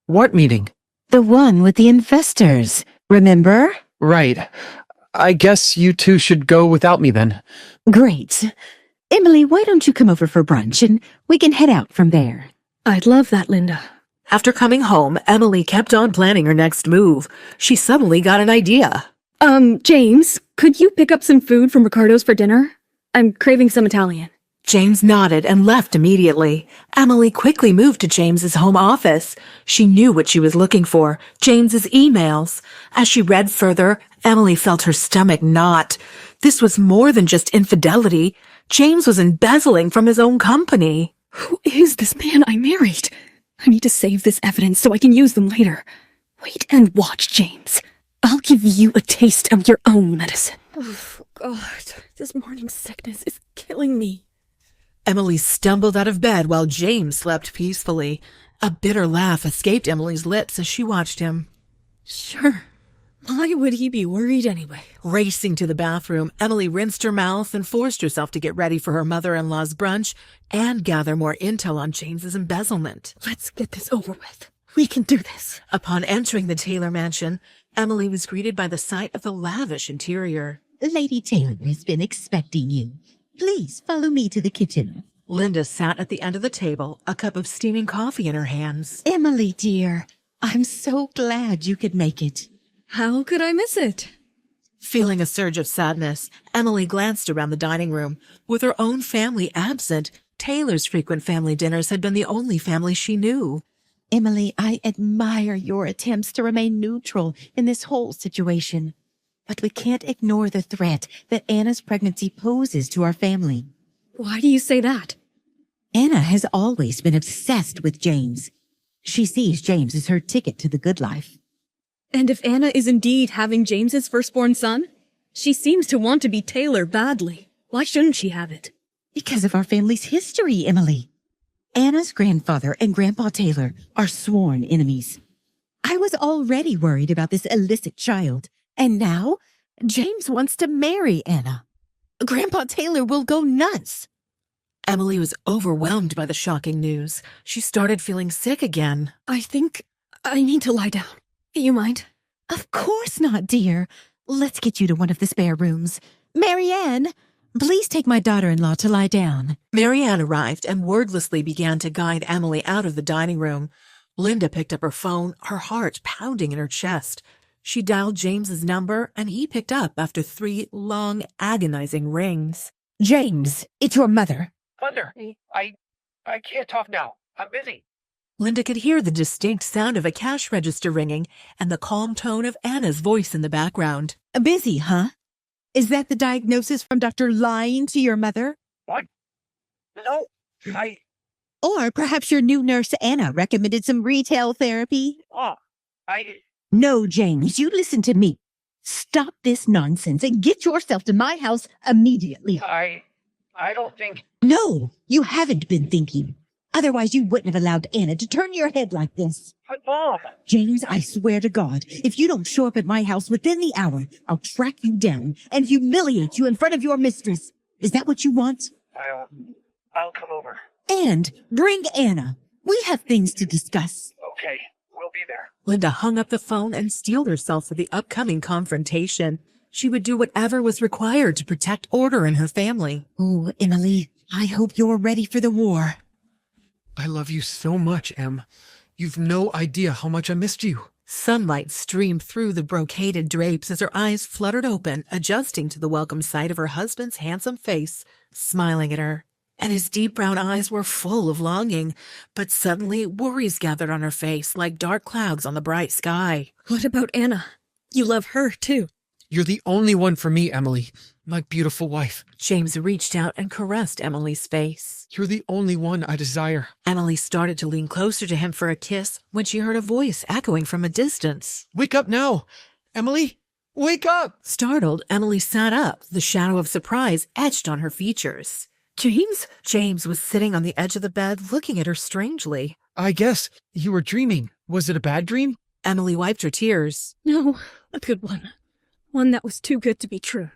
What meeting? The one with the investors, remember? Right. I guess you two should go without me then. Great. Emily, why don't you come over for brunch and we can head out from there? I'd love that, Linda. After coming home, Emily kept on planning her next move. She suddenly got an idea. James, could you pick up some food from Ricardo's for dinner? I'm craving some Italian. James nodded and left immediately. Emily quickly moved to James's home office. She knew what she was looking for, James's emails. As she read further, Emily felt her stomach knot. This was more than just infidelity. James was embezzling from his own company. Who is this man I married? I need to save this evidence so I can use them later. Wait and watch, James. I'll give you a taste of your own medicine. Oh, God. This morning sickness is killing me. Emily stumbled out of bed while James slept peacefully. A bitter laugh escaped Emily's lips as she watched him. Sure. Why would he be worried anyway? Racing to the bathroom, Emily rinsed her mouth and forced herself to get ready for her mother-in-law's brunch and gather more intel on James's embezzlement. Let's get this over with. We can do this. Upon entering the Taylor mansion, Emily was greeted by the sight of the lavish interior. Lady Taylor has been expecting you. Please follow me to the kitchen. Linda sat at the end of the table, a cup of steaming coffee in her hands. Emily, dear, I'm so glad you could make it. How could I miss it? Feeling a surge of sadness, Emily glanced around the dining room. With her own family absent, Taylor's frequent family dinners had been the only family she knew. Emily, I admire your attempts to remain neutral in this whole situation. But we can't ignore the threat that Anna's pregnancy poses to our family. Why do you say that? Anna has always been obsessed with James. She sees James as her ticket to the good life. And if Anna is indeed having James's firstborn son, she seems to want to be Taylor badly. Why shouldn't she have it? Because of our family's history, Emily. Anna's grandfather and Grandpa Taylor are sworn enemies. I was already worried about this illicit child. And now, James wants to marry Anna. Grandpa Taylor will go nuts. Emily was overwhelmed by the shocking news. She started feeling sick again. I think I need to lie down. Do you mind? Of course not, dear. Let's get you to one of the spare rooms. Marianne, please take my daughter-in-law to lie down. Marianne arrived and wordlessly began to guide Emily out of the dining room. Linda picked up her phone, her heart pounding in her chest. She dialed James's number, and he picked up after 3 long, agonizing rings. James, it's your mother. Mother, I can't talk now. I'm busy. Linda could hear the distinct sound of a cash register ringing and the calm tone of Anna's voice in the background. Busy, huh? Is that the diagnosis from Dr. Lying to your mother? What? No, Or perhaps your new nurse, Anna, recommended some retail therapy? No, James, you listen to me. Stop this nonsense and get yourself to my house immediately. I don't think... No, you haven't been thinking. Otherwise, you wouldn't have allowed Anna to turn your head like this. But Mom... James, I swear to God, if you don't show up at my house within the hour, I'll track you down and humiliate you in front of your mistress. Is that what you want? I'll come over. And bring Anna. We have things to discuss. Okay, we'll be there. Linda hung up the phone and steeled herself for the upcoming confrontation. She would do whatever was required to protect order in her family. Oh, Emily, I hope you're ready for the war. I love you so much, Em. You've no idea how much I missed you. Sunlight streamed through the brocaded drapes as her eyes fluttered open, adjusting to the welcome sight of her husband's handsome face, smiling at her. and his deep brown eyes were full of longing, but suddenly worries gathered on her face like dark clouds on the bright sky. What about Anna? You love her, too. You're the only one for me, Emily, my beautiful wife. James reached out and caressed Emily's face. You're the only one I desire. Emily started to lean closer to him for a kiss when she heard a voice echoing from a distance. Wake up now! Emily, wake up! Startled, Emily sat up, the shadow of surprise etched on her features. James? James was sitting on the edge of the bed looking at her strangely. I guess you were dreaming. Was it a bad dream? Emily wiped her tears. No, a good one. One that was too good to be true.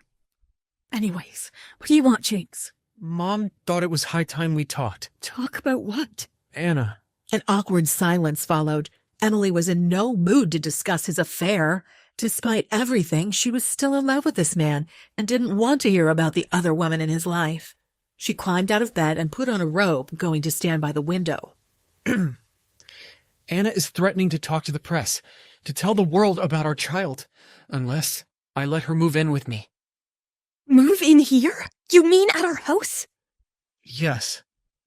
Anyways, what do you want, James? Mom thought it was high time we talked. Talk about what? Anna. An awkward silence followed. Emily was in no mood to discuss his affair. Despite everything, she was still in love with this man and didn't want to hear about the other woman in his life. She climbed out of bed and put on a robe, going to stand by the window. Anna is threatening to talk to the press, to tell the world about our child, unless I let her move in with me. Move in here? You mean at our house? Yes.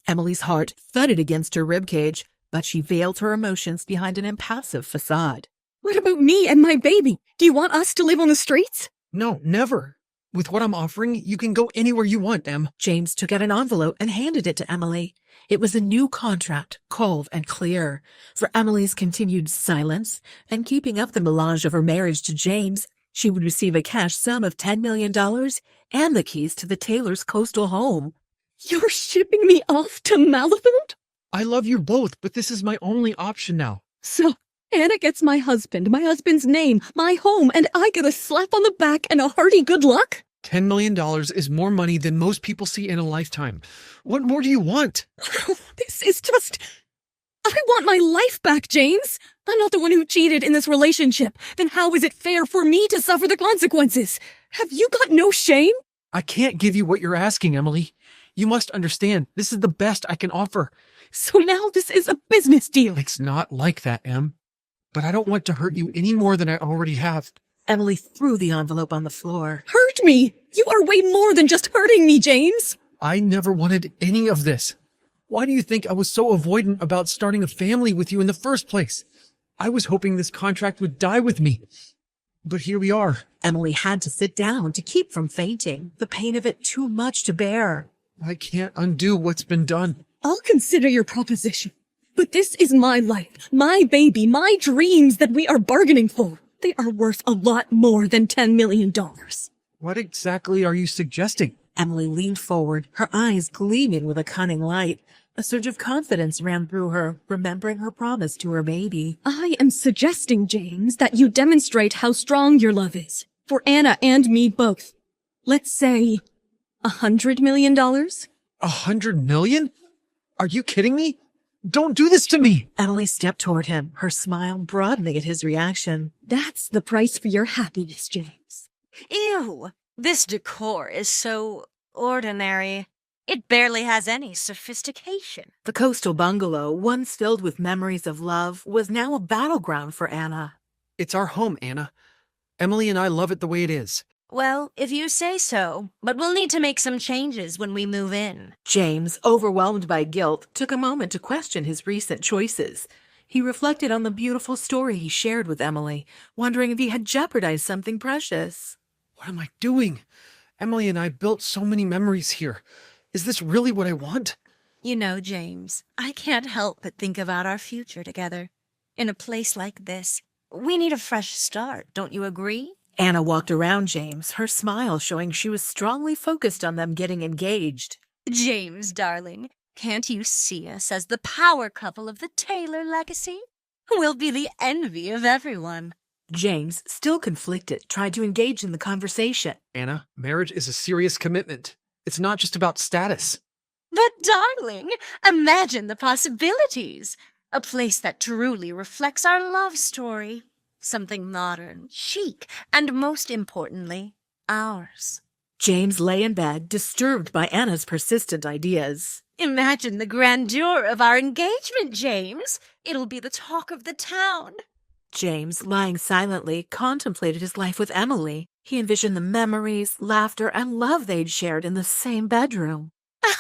Emily's heart thudded against her ribcage, but she veiled her emotions behind an impassive facade. What about me and my baby? Do you want us to live on the streets? No, never. With what I'm offering, you can go anywhere you want, Em. James took out an envelope and handed it to Emily. It was a new contract, cold and clear. For Emily's continued silence and keeping up the melange of her marriage to James, she would receive a cash sum of $10 million and the keys to the Taylor's coastal home. You're shipping me off to Malibu? I love you both, but this is my only option now. So, Anna gets my husband's name, my home, and I get a slap on the back and a hearty good luck? $10 million is more money than most people see in a lifetime. What more do you want? This is just... I want my life back, James. I'm not the one who cheated in this relationship. Then how is it fair for me to suffer the consequences? Have you got no shame? I can't give you what you're asking, Emily. You must understand, this is the best I can offer. So now this is a business deal. It's not like that, Em. But I don't want to hurt you any more than I already have. Emily threw the envelope on the floor. Hurt me? You are way more than just hurting me, James. I never wanted any of this. Why do you think I was so avoidant about starting a family with you in the first place? I was hoping this contract would die with me. But here we are. Emily had to sit down to keep from fainting, the pain of it too much to bear. I can't undo what's been done. I'll consider your proposition. But this is my life, my baby, my dreams that we are bargaining for. They are worth a lot more than $10 million. What exactly are you suggesting? Emily leaned forward, her eyes gleaming with a cunning light. A surge of confidence ran through her, remembering her promise to her baby. I am suggesting, James, that you demonstrate how strong your love is. For Anna and me both. Let's say $100 million? $100 million? Are you kidding me? Don't do this to me! Emily stepped toward him, her smile broadening at his reaction. That's the price for your happiness, James. Ew! This decor is so ordinary. It barely has any sophistication. The coastal bungalow, once filled with memories of love, was now a battleground for Anna. It's our home, Anna. Emily and I love it the way it is. Well, if you say so, but we'll need to make some changes when we move in. James, overwhelmed by guilt, took a moment to question his recent choices. He reflected on the beautiful story he shared with Emily, wondering if he had jeopardized something precious. What am I doing? Emily and I built so many memories here. Is this really what I want? You know, James, I can't help but think about our future together. In a place like this, we need a fresh start, don't you agree? Anna walked around James, her smile showing she was strongly focused on them getting engaged. James, darling, can't you see us as the power couple of the Taylor legacy? We'll be the envy of everyone. James, still conflicted, tried to engage in the conversation. Anna, marriage is a serious commitment. It's not just about status. But darling, imagine the possibilities. A place that truly reflects our love story. Something modern, chic, and most importantly, ours. James lay in bed, disturbed by Anna's persistent ideas. Imagine the grandeur of our engagement, James. It'll be the talk of the town. James, lying silently, contemplated his life with Emily. He envisioned the memories, laughter, and love they'd shared in the same bedroom.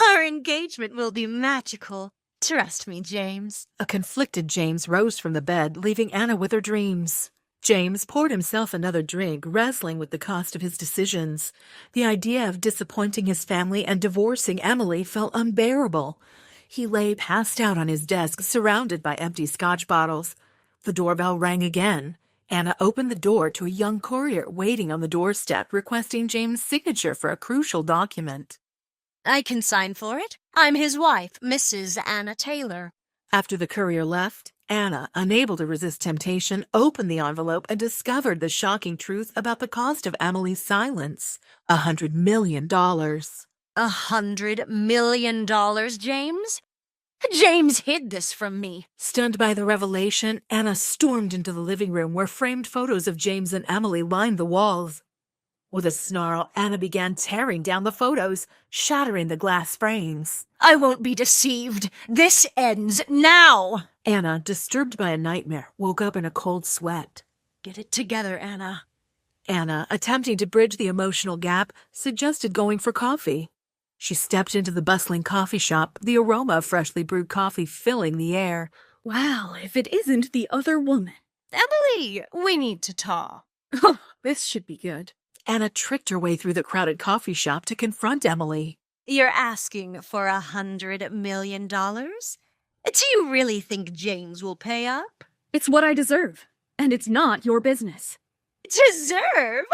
Our engagement will be magical. Trust me, James. A conflicted James rose from the bed, leaving Anna with her dreams. James poured himself another drink, wrestling with the cost of his decisions. The idea of disappointing his family and divorcing Emily felt unbearable. He lay passed out on his desk, surrounded by empty scotch bottles. The doorbell rang again. Anna opened the door to a young courier waiting on the doorstep, requesting James' signature for a crucial document. I can sign for it. I'm his wife, Mrs. Anna Taylor. After the courier left, Anna, unable to resist temptation, opened the envelope and discovered the shocking truth about the cost of Emily's silence. $100 million. $100 million, James? James hid this from me. Stunned by the revelation, Anna stormed into the living room where framed photos of James and Emily lined the walls. With a snarl, Anna began tearing down the photos, shattering the glass frames. I won't be deceived. This ends now. Anna, disturbed by a nightmare, woke up in a cold sweat. Get it together, Anna. Anna, attempting to bridge the emotional gap, suggested going for coffee. She stepped into the bustling coffee shop, the aroma of freshly brewed coffee filling the air. Well, if it isn't the other woman. Emily, we need to talk. Oh, this should be good. Anna tricked her way through the crowded coffee shop to confront Emily. You're asking for $100 million? Do you really think James will pay up? It's what I deserve, and it's not your business. Deserve?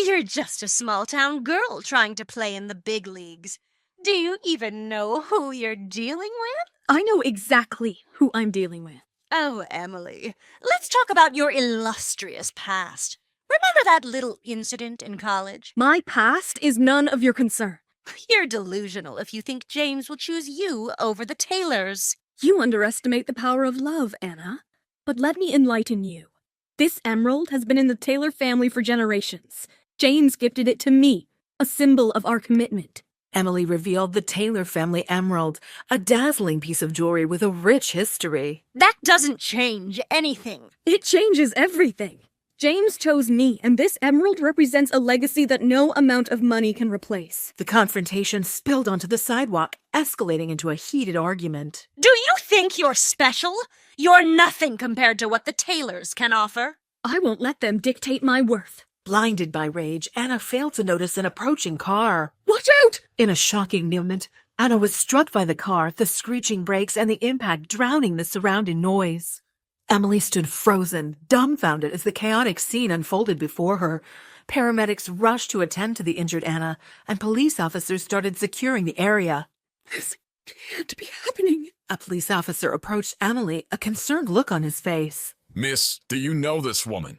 You're just a small-town girl trying to play in the big leagues. Do you even know who you're dealing with? I know exactly who I'm dealing with. Oh, Emily, let's talk about your illustrious past. Remember that little incident in college? My past is none of your concern. You're delusional if you think James will choose you over the Taylors. You underestimate the power of love, Anna. But let me enlighten you. This emerald has been in the Taylor family for generations. James gifted it to me, a symbol of our commitment. Emily revealed the Taylor family emerald, a dazzling piece of jewelry with a rich history. That doesn't change anything. It changes everything. James chose me, and this emerald represents a legacy that no amount of money can replace. The confrontation spilled onto the sidewalk, escalating into a heated argument. Do you think you're special? You're nothing compared to what the Taylors can offer. I won't let them dictate my worth. Blinded by rage, Anna failed to notice an approaching car. Watch out! In a shocking moment, Anna was struck by the car, the screeching brakes and the impact drowning the surrounding noise. Emily stood frozen, dumbfounded as the chaotic scene unfolded before her. Paramedics rushed to attend to the injured Anna, and police officers started securing the area. This can't be happening. A police officer approached Emily, a concerned look on his face. Miss, do you know this woman?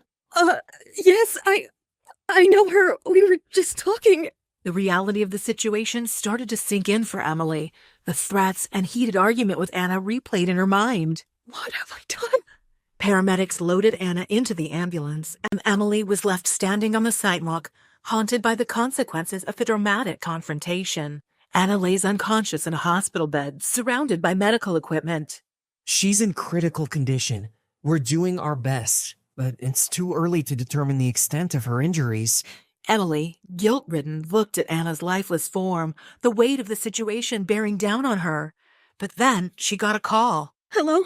Yes, I know her. We were just talking. The reality of the situation started to sink in for Emily. The threats and heated argument with Anna replayed in her mind. What have I done? Paramedics loaded Anna into the ambulance, and Emily was left standing on the sidewalk, haunted by the consequences of the dramatic confrontation. Anna lays unconscious in a hospital bed, surrounded by medical equipment. She's in critical condition. We're doing our best, but it's too early to determine the extent of her injuries. Emily, guilt-ridden, looked at Anna's lifeless form, the weight of the situation bearing down on her. But then she got a call. Hello?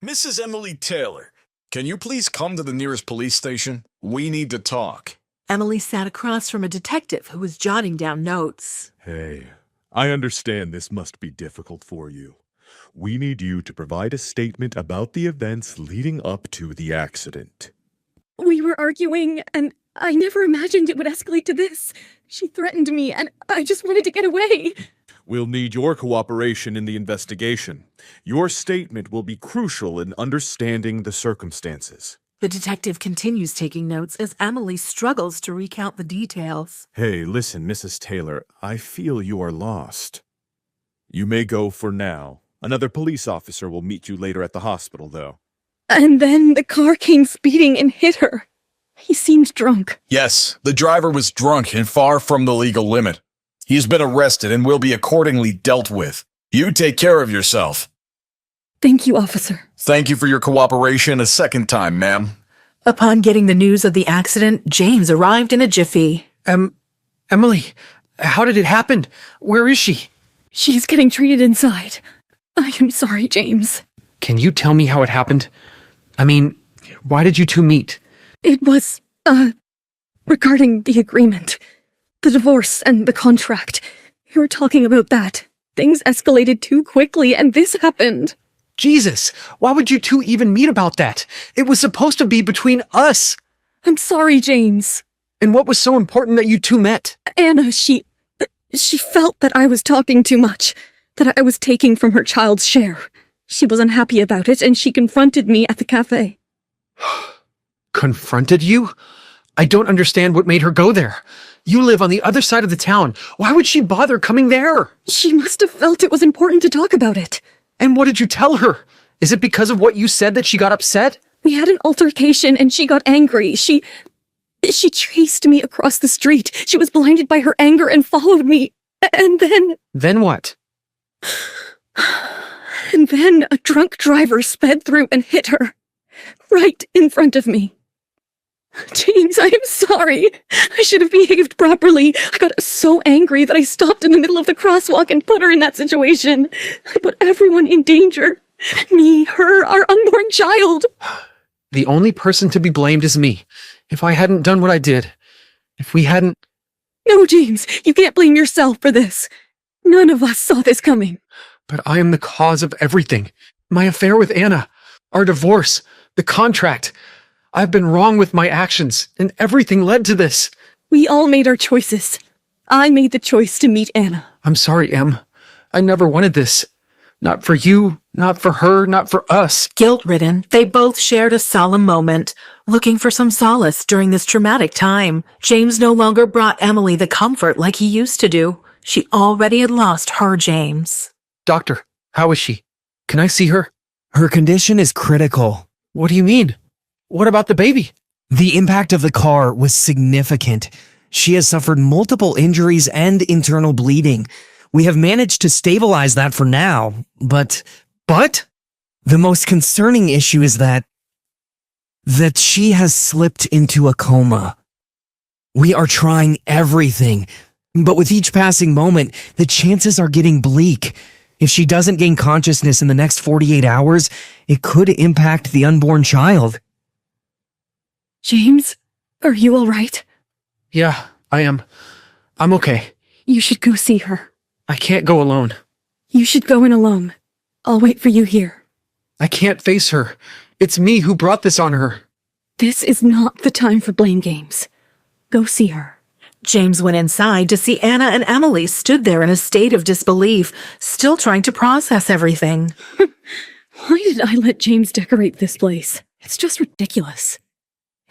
Mrs. Emily Taylor, can you please come to the nearest police station? We need to talk. Emily sat across from a detective who was jotting down notes. Hey, I understand this must be difficult for you. We need you to provide a statement about the events leading up to the accident. We were arguing, and I never imagined it would escalate to this. She threatened me, and I just wanted to get away. We'll need your cooperation in the investigation. Your statement will be crucial in understanding the circumstances. The detective continues taking notes as Emily struggles to recount the details. Hey, listen, Mrs. Taylor, I feel you are lost. You may go for now. Another police officer will meet you later at the hospital, though. And then the car came speeding and hit her. He seemed drunk. Yes, the driver was drunk and far from the legal limit. He has been arrested and will be accordingly dealt with. You take care of yourself. Thank you, officer. Thank you for your cooperation a second time, ma'am. Upon getting the news of the accident, James arrived in a jiffy. Emily, how did it happen? Where is she? She's getting treated inside. I am sorry, James. Can you tell me how it happened? I mean, why did you two meet? It was, regarding the agreement. The divorce and the contract. You were talking about that. Things escalated too quickly and this happened. Jesus, why would you two even meet about that? It was supposed to be between us. I'm sorry, James. And what was so important that you two met? Anna, she felt that I was talking too much, that I was taking from her child's share. She was unhappy about it and she confronted me at the cafe. Confronted you? I don't understand what made her go there. You live on the other side of the town. Why would she bother coming there? She must have felt it was important to talk about it. And what did you tell her? Is it because of what you said that she got upset? We had an altercation and she got angry. She chased me across the street. She was blinded by her anger and followed me. And then... Then what? And then a drunk driver sped through and hit her. Right in front of me. James, I am sorry. I should have behaved properly. I got so angry that I stopped in the middle of the crosswalk and put her in that situation. I put everyone in danger. Me, her, our unborn child. The only person to be blamed is me. If I hadn't done what I did, if we hadn't... No, James, you can't blame yourself for this. None of us saw this coming. But I am the cause of everything. My affair with Anna, our divorce, the contract. I've been wrong with my actions, and everything led to this. We all made our choices. I made the choice to meet Anna. I'm sorry, Em. I never wanted this. Not for you, not for her, not for us. Guilt-ridden, they both shared a solemn moment, looking for some solace during this traumatic time. James no longer brought Emily the comfort like he used to do. She already had lost her James. Doctor, how is she? Can I see her? Her condition is critical. What do you mean? What about the baby? The impact of the car was significant. She has suffered multiple injuries and internal bleeding. We have managed to stabilize that for now, but the most concerning issue is that she has slipped into a coma. We are trying everything, but with each passing moment, the chances are getting bleak. If she doesn't gain consciousness in the next 48 hours, it could impact the unborn child. James, are you all right? Yeah, I am. I'm okay. You should go see her. I can't go alone. You should go in alone. I'll wait for you here. I can't face her. It's me who brought this on her. This is not the time for blame games. Go see her. James went inside to see Anna and Emily stood there in a state of disbelief, still trying to process everything. Why did I let James decorate this place? It's just ridiculous.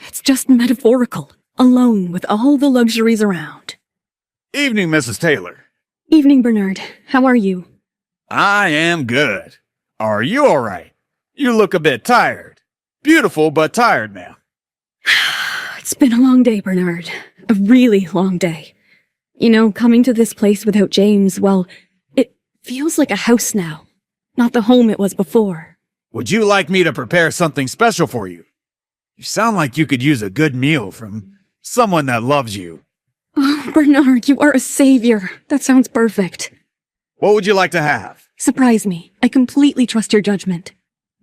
It's just metaphorical, alone with all the luxuries around. Evening, Mrs. Taylor. Evening, Bernard. How are you? I am good. Are you all right? You look a bit tired. Beautiful, but tired, ma'am. It's been a long day, Bernard. A really long day. You know, coming to this place without James, well, it feels like a house now. Not the home it was before. Would you like me to prepare something special for you? You sound like you could use a good meal from someone that loves you. Oh, Bernard, you are a savior. That sounds perfect. What would you like to have? Surprise me. I completely trust your judgment.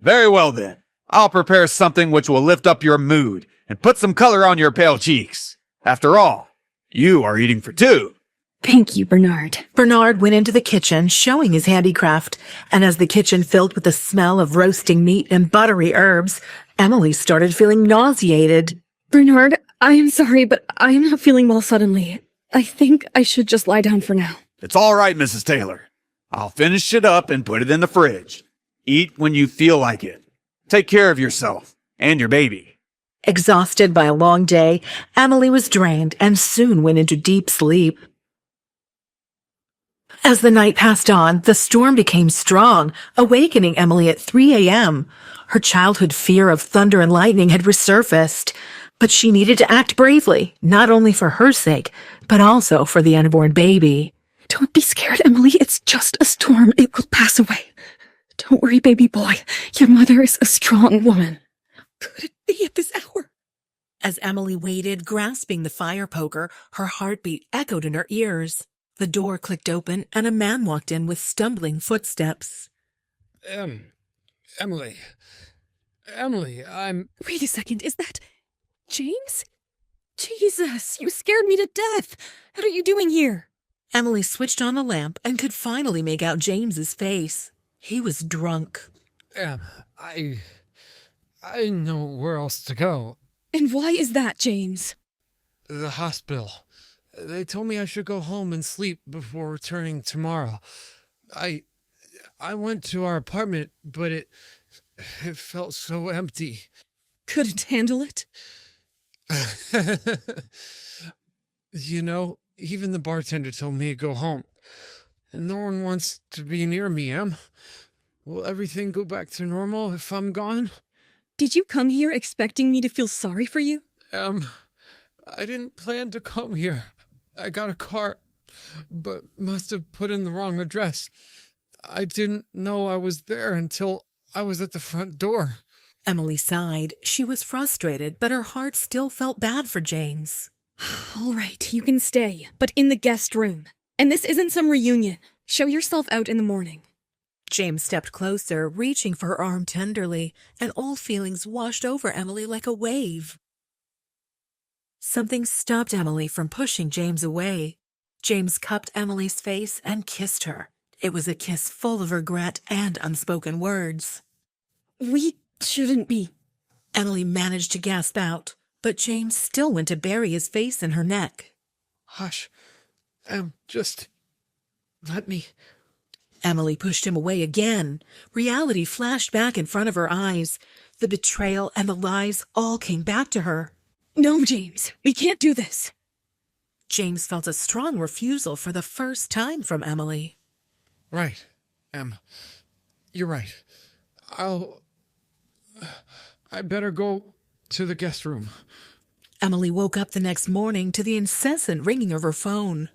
Very well then. I'll prepare something which will lift up your mood and put some color on your pale cheeks. After all, you are eating for two. Thank you, Bernard. Bernard went into the kitchen, showing his handicraft, and as the kitchen filled with the smell of roasting meat and buttery herbs, Emily started feeling nauseated. Bernard, I am sorry, but I am not feeling well suddenly. I think I should just lie down for now. It's all right, Mrs. Taylor. I'll finish it up and put it in the fridge. Eat when you feel like it. Take care of yourself and your baby. Exhausted by a long day, Emily was drained and soon went into deep sleep. As the night passed on, the storm became strong, awakening Emily at 3 a.m. Her childhood fear of thunder and lightning had resurfaced, but she needed to act bravely, not only for her sake, but also for the unborn baby. Don't be scared, Emily. It's just a storm. It will pass away. Don't worry, baby boy. Your mother is a strong woman. Could it be at this hour? As Emily waited, grasping the fire poker, her heartbeat echoed in her ears. The door clicked open and a man walked in with stumbling footsteps. Emily, I'm... Wait a second, is that James? Jesus, you scared me to death. What are you doing here? Emily switched on the lamp and could finally make out James's face. He was drunk. I didn't know where else to go. And why is that, James? The hospital. They told me I should go home and sleep before returning tomorrow. I went to our apartment, but it felt so empty. Couldn't handle it? You know, even the bartender told me to go home. And no one wants to be near me, Em. Will everything go back to normal if I'm gone? Did you come here expecting me to feel sorry for you? I didn't plan to come here. I got a car, but must have put in the wrong address. I didn't know I was there until I was at the front door. Emily sighed. She was frustrated, but her heart still felt bad for James. All right, you can stay, but in the guest room. And this isn't some reunion. Show yourself out in the morning. James stepped closer, reaching for her arm tenderly, and all feelings washed over Emily like a wave. Something stopped Emily from pushing James away. James cupped Emily's face and kissed her. It was a kiss full of regret and unspoken words. We shouldn't be. Emily managed to gasp out, but James still went to bury his face in her neck. Hush. Just let me... Emily pushed him away again. Reality flashed back in front of her eyes. The betrayal and the lies all came back to her. No, James, we can't do this. James felt a strong refusal for the first time from Emily. Right, Em. You're right. I better go to the guest room. Emily woke up the next morning to the incessant ringing of her phone.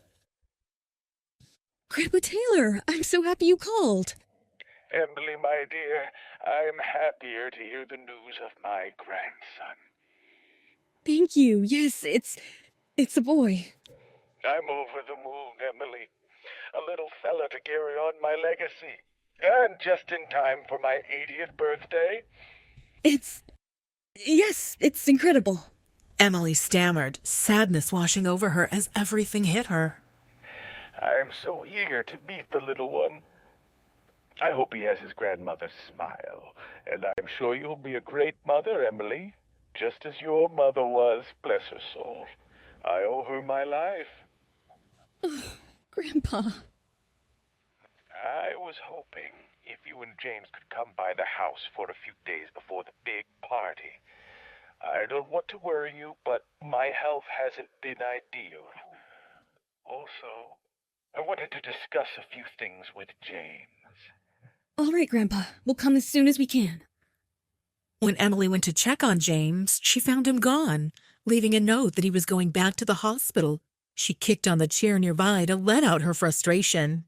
Grandpa Taylor, I'm so happy you called. Emily, my dear, I'm happier to hear the news of my grandson. Thank you. Yes, it's a boy. I'm over the moon, Emily. A little fella to carry on my legacy. And just in time for my 80th birthday. Yes, it's incredible. Emily stammered, sadness washing over her as everything hit her. I'm so eager to meet the little one. I hope he has his grandmother's smile. And I'm sure you'll be a great mother, Emily. Just as your mother was, bless her soul. I owe her my life. Grandpa. I was hoping if you and James could come by the house for a few days before the big party. I don't want to worry you, but my health hasn't been ideal. Also, I wanted to discuss a few things with James. All right, Grandpa. We'll come as soon as we can. When Emily went to check on James, she found him gone, leaving a note that he was going back to the hospital. She kicked on the chair nearby to let out her frustration.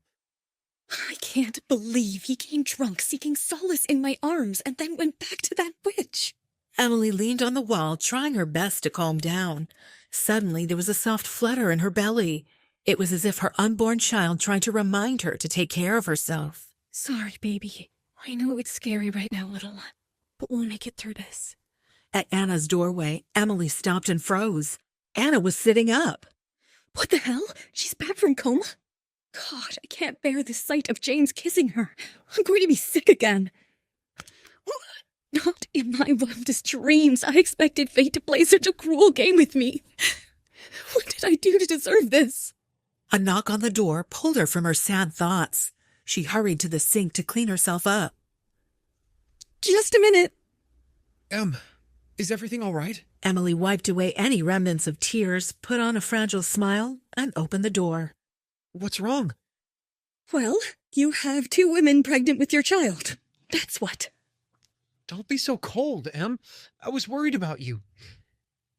I can't believe he came drunk, seeking solace in my arms, and then went back to that witch. Emily leaned on the wall, trying her best to calm down. Suddenly, there was a soft flutter in her belly. It was as if her unborn child tried to remind her to take care of herself. Sorry, baby. I know it's scary right now, little one, but we'll make it through this. At Anna's doorway, Emily stopped and froze. Anna was sitting up. What the hell? She's back from coma? God, I can't bear the sight of James kissing her. I'm going to be sick again. Not in my wildest dreams I expected fate to play such a cruel game with me. What did I do to deserve this? A knock on the door pulled her from her sad thoughts. She hurried to the sink to clean herself up. Just a minute. Is everything all right? Emily wiped away any remnants of tears, put on a fragile smile, and opened the door. What's wrong? Well, you have 2 women pregnant with your child. That's what. Don't be so cold, Em. I was worried about you.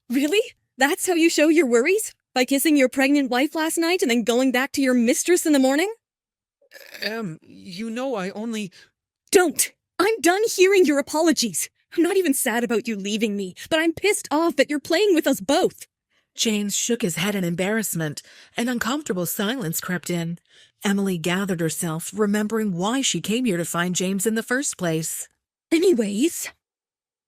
Really? That's how you show your worries? By kissing your pregnant wife last night and then going back to your mistress in the morning? Em, you know I only... Don't! I'm done hearing your apologies. I'm not even sad about you leaving me, but I'm pissed off that you're playing with us both. James shook his head in embarrassment. An uncomfortable silence crept in. Emily gathered herself, remembering why she came here to find James in the first place. Anyways,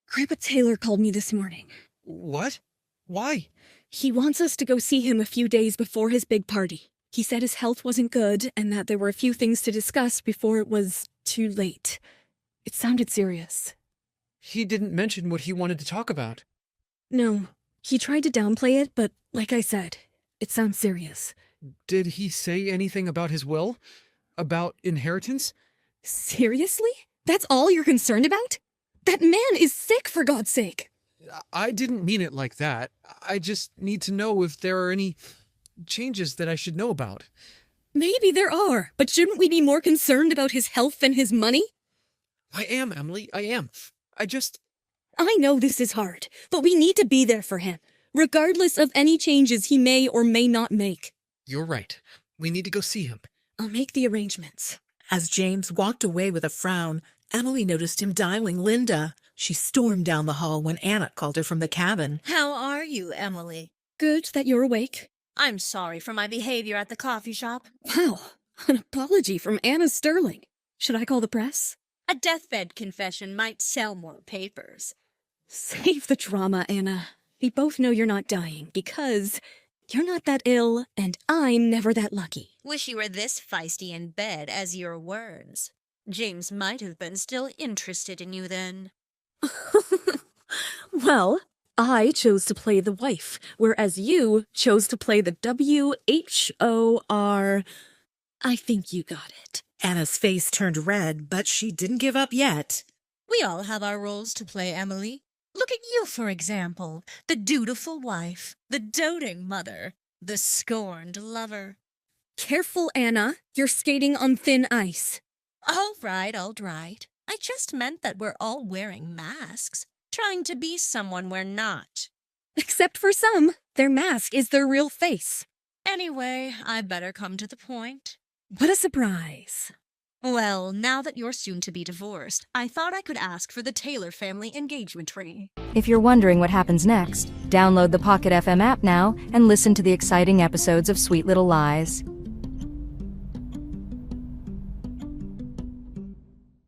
Grandpa Taylor called me this morning. What? Why? He wants us to go see him a few days before his big party. He said his health wasn't good and that there were a few things to discuss before it was too late. It sounded serious. He didn't mention what he wanted to talk about. No, he tried to downplay it, but like I said, it sounds serious. Did he say anything about his will? About inheritance? Seriously? That's all you're concerned about? That man is sick, for God's sake. I didn't mean it like that. I just need to know if there are any changes that I should know about. Maybe there are, but shouldn't we be more concerned about his health than his money? I am, Emily, I am. I know this is hard, but we need to be there for him, regardless of any changes he may or may not make. You're right. We need to go see him. I'll make the arrangements. As James walked away with a frown, Emily noticed him dialing Linda. She stormed down the hall when Anna called her from the cabin. How are you, Emily? Good that you're awake. I'm sorry for my behavior at the coffee shop. Wow, an apology from Anna Sterling. Should I call the press? A deathbed confession might sell more papers. Save the drama, Anna. We both know you're not dying because you're not that ill and I'm never that lucky. Wish you were this feisty in bed as your words. James might have been still interested in you then. Well, I chose to play the wife, whereas you chose to play the WHOR. I think you got it. Anna's face turned red, but she didn't give up yet. We all have our roles to play, Emily. Look at you, for example. The dutiful wife, the doting mother, the scorned lover. Careful, Anna. You're skating on thin ice. All right, all right. I just meant that we're all wearing masks, trying to be someone we're not. Except for some. Their mask is their real face. Anyway, I better come to the point. What a surprise. Well, now that you're soon to be divorced, I thought I could ask for the Taylor family engagement ring. If you're wondering what happens next, download the Pocket FM app now and listen to the exciting episodes of Sweet Little Lies.